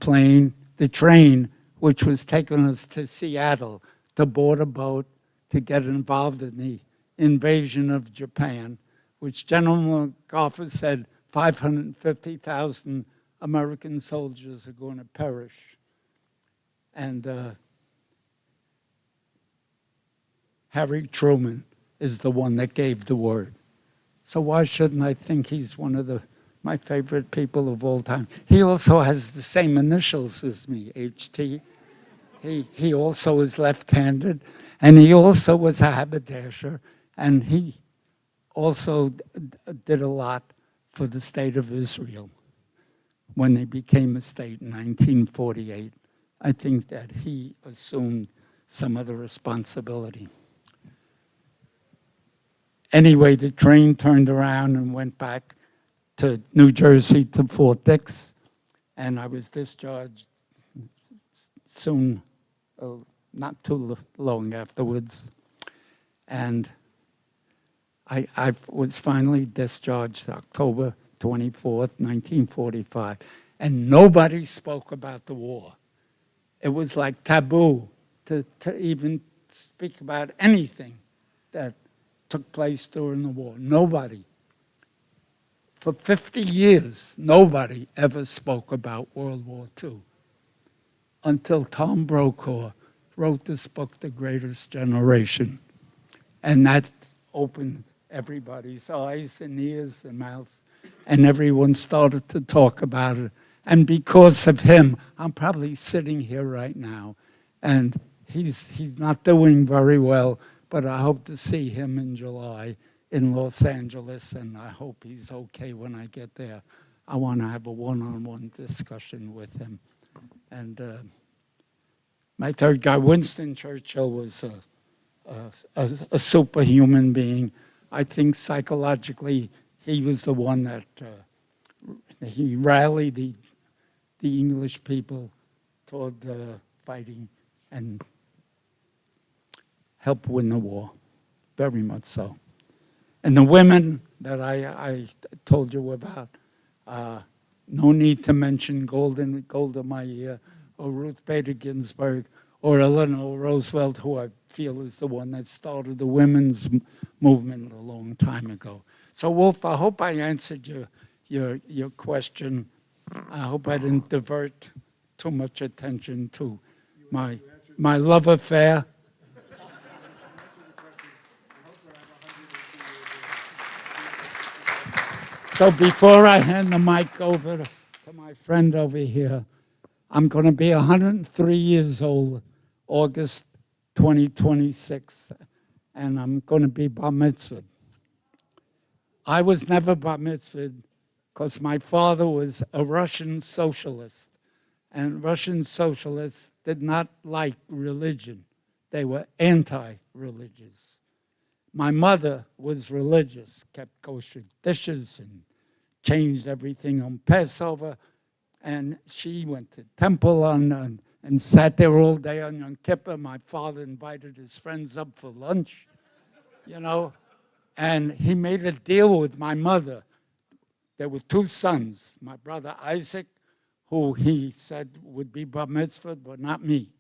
Speaker 6: train, which was taking us to Seattle to board a boat to get involved in the invasion of Japan, which General MacArthur said 550,000 American soldiers are going to perish. And Harry Truman is the one that gave the word. So why shouldn't I think he's one of my favorite people of all time? He also has the same initials as me, HT. He also is left-handed, and he also was a haberdasher, and he also did a lot for the state of Israel when they became a state in 1948. I think that he assumed some of the responsibility. Anyway, the train turned around and went back to New Jersey to Fort Dix, and I was discharged soon, not too long afterwards. And I was finally discharged October 24th, 1945, and nobody spoke about the war. It was like taboo to even speak about anything that took place during the war. Nobody. For 50 years, nobody ever spoke about World War II until Tom Brokaw wrote this book, The Greatest Generation. And that opened everybody's eyes and ears and mouths, and everyone started to talk about it. And because of him, I'm probably sitting here right now, and he's not doing very well, but I hope to see him in July in Los Angeles, and I hope he's okay when I get there. I want to have a one-on-one discussion with him. And my third guy, Winston Churchill, was a superhuman being. I think psychologically he was the one that he rallied the English people toward fighting and helped win the war, very much so. And the women that I told you about, no need to mention Golda Meir or Ruth Bader Ginsburg or Eleanor Roosevelt, who I feel is the one that started the women's movement a long time ago. So Wolf, I hope I answered your question. I hope I didn't divert too much attention to my love affair. So before I hand the mic over to my friend over here, I'm going to be 103 years old, August 2026, and I'm going to be bar mitzvahed. I was never bar mitzvahed because my father was a Russian socialist, and Russian socialists did not like religion. They were anti-religious. My mother was religious, kept kosher dishes and changed everything on Passover. And she went to temple and sat there all day on Yom Kippur. My father invited his friends up for lunch, you know. And he made a deal with my mother. There were two sons, my brother Isaac, who he said would be bar mitzvah, but not me,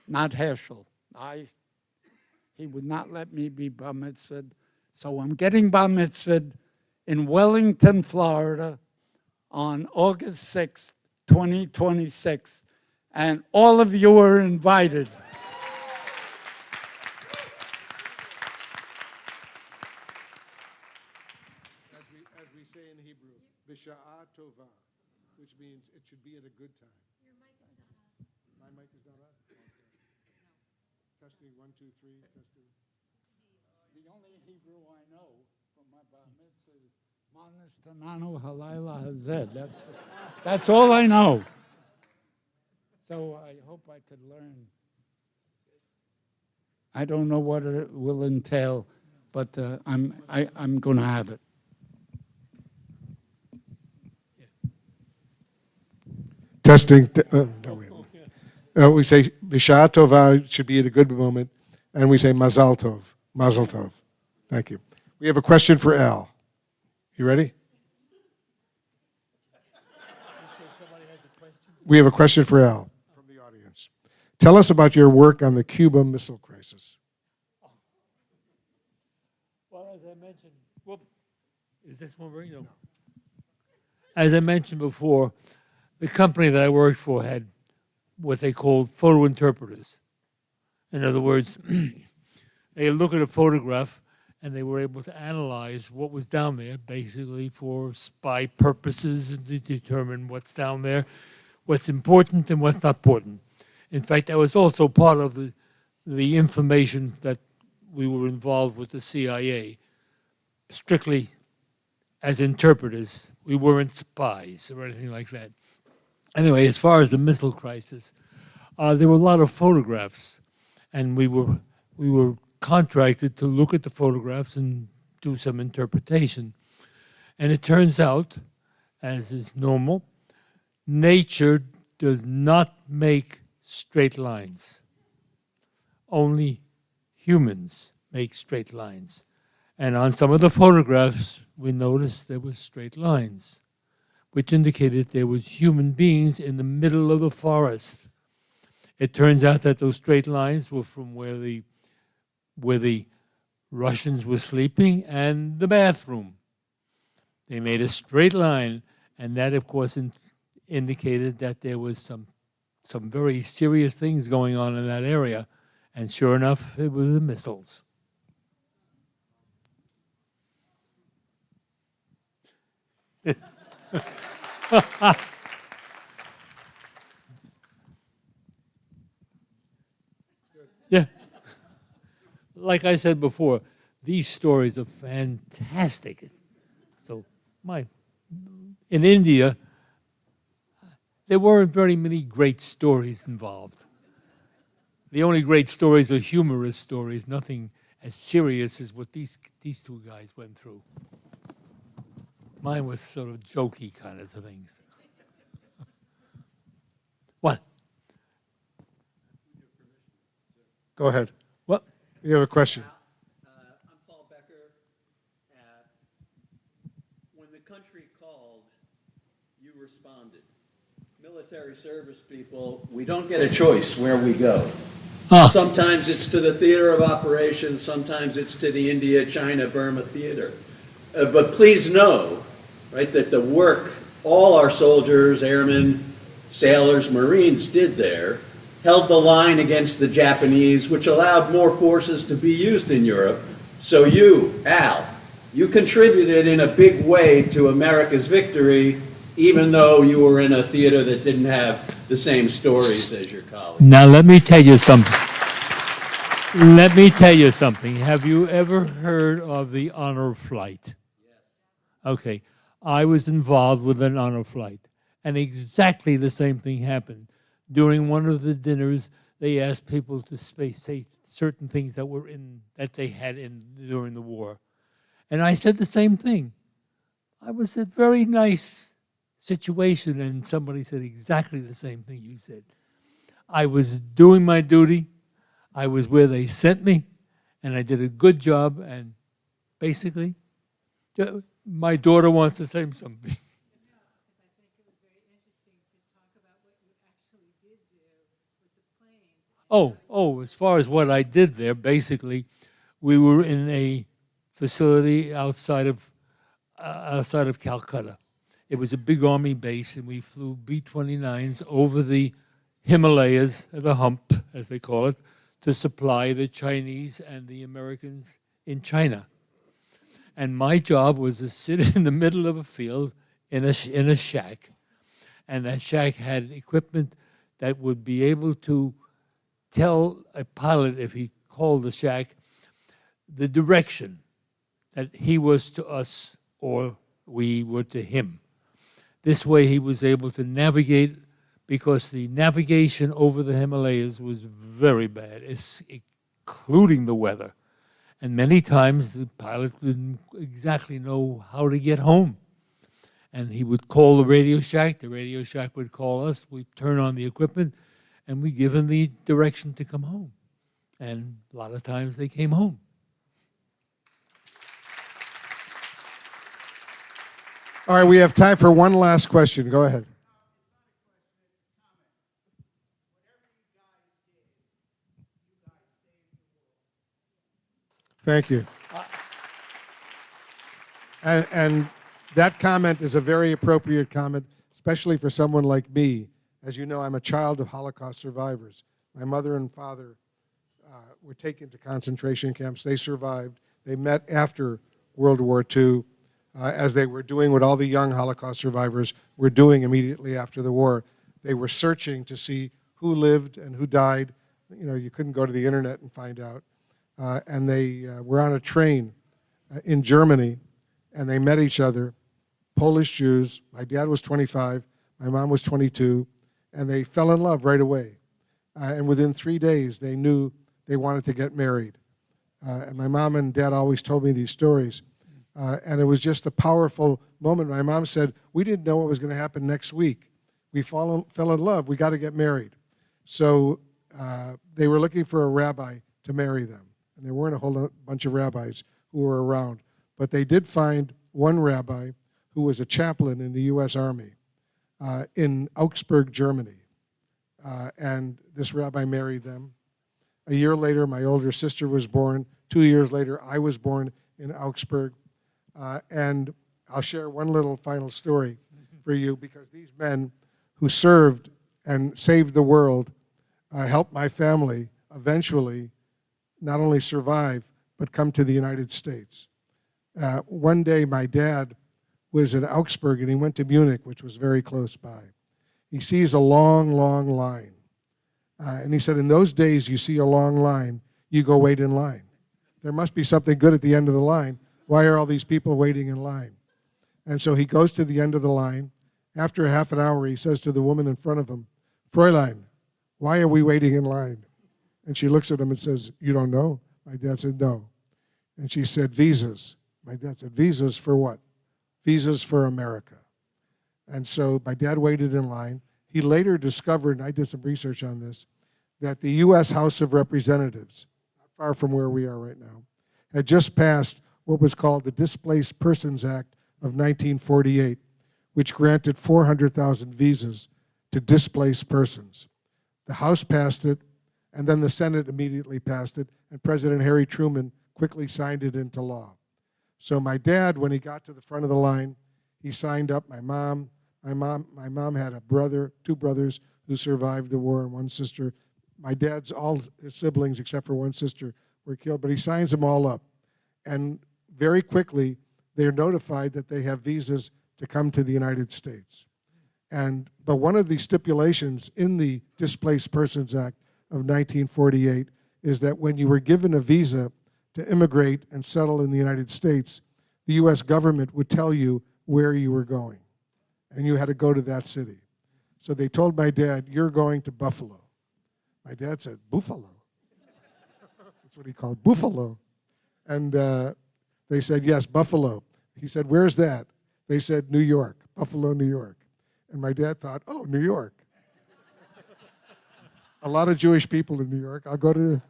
Speaker 6: not Herschel. He would not let me be bar mitzvahed. So I'm getting bar mitzvahed in Wellington, Florida on August 6th, 2026. And all of you are invited.
Speaker 3: As we say in Hebrew, B'sha'a tova, which means it should be at a good time. Your mic is not on. My mic is not on? Okay. No. Testing, 1, 2, 3, testing.
Speaker 6: The only Hebrew I know from my bar mitzvah is Manish Tananu Halayla Hazed. That's all I know. So I hope I could learn. I don't know what it will entail, but I'm going to have it.
Speaker 3: Testing. We say B'sha'a tova should be at a good moment, and we say Mazal Tov. Mazel Tov. Thank you. We have a question for Al. You ready? We have a question for Al from the audience. Tell us about your work on the Cuba Missile Crisis.
Speaker 7: Well, as I mentioned, is this one working? No. As I mentioned before, the company that I worked for had what they called photo interpreters. In other words, they look at a photograph and they were able to analyze what was down there, basically for spy purposes, and to determine what's down there, what's important and what's not important. In fact, I was also part of the information that we were involved with the CIA, strictly as interpreters. We weren't spies or anything like that. Anyway, as far as the missile crisis, there were a lot of photographs, and we were contracted to look at the photographs and do some interpretation. And it turns out, as is normal, nature does not make straight lines. Only humans make straight lines. And on some of the photographs, we noticed there were straight lines, which indicated there was human beings in the middle of the forest. It turns out that those straight lines were from where the Russians were sleeping and the bathroom. They made a straight line, and that, of course, indicated that there was some very serious things going on in that area. And sure enough, it was the missiles. Yeah. like I said before, these stories are fantastic. So in India, there weren't very many great stories involved. The only great stories are humorous stories, nothing as serious as what these two guys went through. Mine was sort of jokey kind of things. What?
Speaker 3: Go ahead.
Speaker 7: What?
Speaker 3: You have a question.
Speaker 8: I'm Paul Becker. When the country called, you responded. Military service people, we don't get a choice where we go. Sometimes it's to the theater of operations, sometimes it's to the India, China, Burma theater. But please know, right, that the work all our soldiers, airmen, sailors, Marines did there held the line against the Japanese, which allowed more forces to be used in Europe. So you, Al, you contributed in a big way to America's victory, even though you were in a theater that didn't have the same stories as your colleagues.
Speaker 7: Now let me tell you something. Let me tell you something. Have you ever heard of the honor flight?
Speaker 8: Yes.
Speaker 7: Okay. I was involved with an honor flight, and exactly the same thing happened. During one of the dinners, they asked people to say certain things that they had during the war. And I said the same thing. I was a very nice situation, and somebody said exactly the same thing you said. I was doing my duty. I was where they sent me, and I did a good job, and basically, my daughter wants to say something. As far as what I did there, basically, we were in a facility outside of Calcutta. It was a big army base, and we flew B-29s over the Himalayas, the Hump, as they call it, to supply the Chinese and the Americans in China. And my job was to sit in the middle of a field in a shack, and that shack had equipment that would be able to tell a pilot, if he called the shack, the direction that he was to us or we were to him. This way he was able to navigate, because the navigation over the Himalayas was very bad, including the weather. And many times the pilot didn't exactly know how to get home. And he would call the Radio Shack would call us, we'd turn on the equipment, and we give them the direction to come home. And a lot of times they came home.
Speaker 3: All right, we have time for one last question. Go ahead. Thank you. And that comment is a very appropriate comment, especially for someone like me. As you know, I'm a child of Holocaust survivors. My mother and father were taken to concentration camps. They survived. They met after World War II, as they were doing what all the young Holocaust survivors were doing immediately after the war. They were searching to see who lived and who died. You know, you couldn't go to the internet and find out. And they were on a train in Germany, and they met each other, Polish Jews. My dad was 25, my mom was 22, and they fell in love right away. And within 3 days, they knew they wanted to get married. And my mom and dad always told me these stories. And it was just a powerful moment. My mom said, we didn't know what was going to happen next week. We fell in love. We got to get married. So they were looking for a rabbi to marry them. And there weren't a whole bunch of rabbis who were around. But they did find one rabbi who was a chaplain in the U.S. Army in Augsburg, Germany. And this rabbi married them. A year later, my older sister was born. 2 years later, I was born in Augsburg. And I'll share one little final story for you, because these men who served and saved the world helped my family eventually not only survive, but come to the United States. One day, my dad was in Augsburg, and he went to Munich, which was very close by. He sees a long, long line. And he said, in those days, you see a long line, you go wait in line. there must be something good at the end of the line. Why are all these people waiting in line? And so he goes to the end of the line. After a half an hour, he says to the woman in front of him, Fräulein, why are we waiting in line? And she looks at him and says, you don't know? My dad said, no. And she said, visas. My dad said, visas for what? Visas for America. And so my dad waited in line. He later discovered, and I did some research on this, that the U.S. House of Representatives, not far from where we are right now, had just passed what was called the Displaced Persons Act of 1948, which granted 400,000 visas to displaced persons. The House passed it, and then the Senate immediately passed it, and President Harry Truman quickly signed it into law. So my dad, when he got to the front of the line, he signed up. My mom had a brother, 2 brothers who survived the war, and 1 sister. My dad's, all his siblings except for 1 sister were killed, but he signs them all up. And very quickly, they're notified that they have visas to come to the United States. But one of the stipulations in the Displaced Persons Act of 1948 is that when you were given a visa to immigrate and settle in the United States, the U.S. government would tell you where you were going, and you had to go to that city. So they told my dad, you're going to Buffalo. My dad said, Buffalo? That's what he called, Buffalo. And they said, yes, Buffalo. He said, where's that? They said, New York, Buffalo, New York. And my dad thought, oh, New York. A lot of Jewish people in New York. I'll go to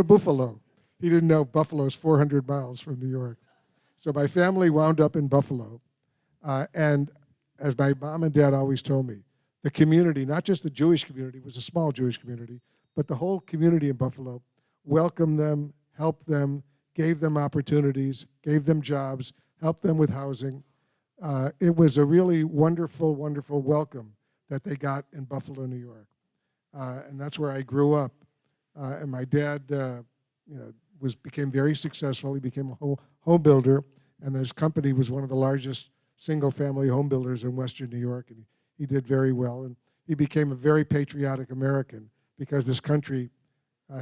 Speaker 3: Buffalo. He didn't know Buffalo's 400 miles from New York. So my family wound up in Buffalo. And as my mom and dad always told me, the community, not just the Jewish community, it was a small Jewish community, but the whole community in Buffalo welcomed them, helped them, gave them opportunities, gave them jobs, helped them with housing. It was a really wonderful, wonderful welcome that they got in Buffalo, New York. And that's where I grew up. And my dad became very successful. He became a home builder, and his company was one of the largest single-family home builders in Western New York, and he did very well. And he became a very patriotic American because this country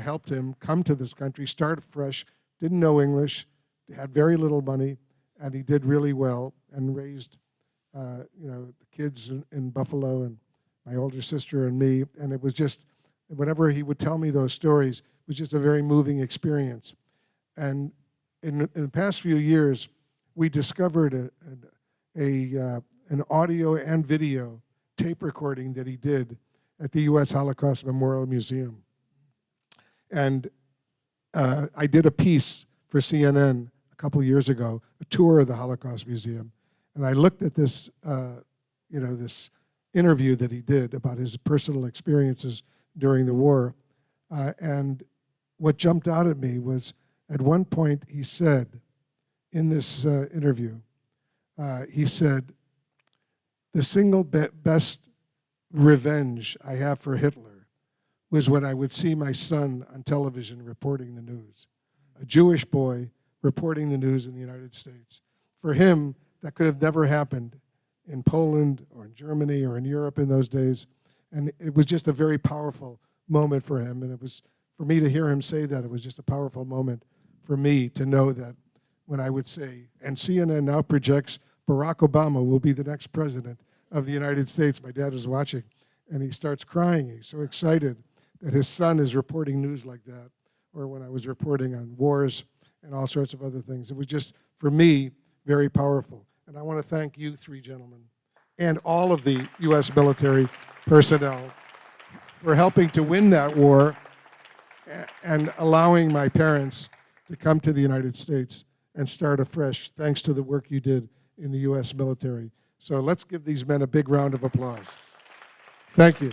Speaker 3: helped him come to this country, start fresh, didn't know English, had very little money, and he did really well and raised the kids in Buffalo and my older sister and me. And it was just, whenever he would tell me those stories, it was just a very moving experience. And in the past few years, we discovered an audio and video tape recording that he did at the U.S. Holocaust Memorial Museum. And I did a piece for CNN a couple years ago, a tour of the Holocaust Museum, and I looked at this, this interview that he did about his personal experiences during the war, and what jumped out at me was, at one point he said, in this interview, he said, the single best revenge I have for Hitler was when I would see my son on television reporting the news, a Jewish boy reporting the news in the United States. For him, that could have never happened in Poland or in Germany or in Europe in those days. And it was just a very powerful moment for him. And it was, for me to hear him say that, it was just a powerful moment for me to know that when I would say, and CNN now projects Barack Obama will be the next president of the United States. My dad is watching, and he starts crying. He's so excited that his son is reporting news like that, or when I was reporting on wars and all sorts of other things. It was just, for me, very powerful. And I want to thank you 3 gentlemen and all of the U.S. military personnel for helping to win that war and allowing my parents to come to the United States and start afresh, thanks to the work you did in the U.S. military. So let's give these men a big round of applause. Thank you.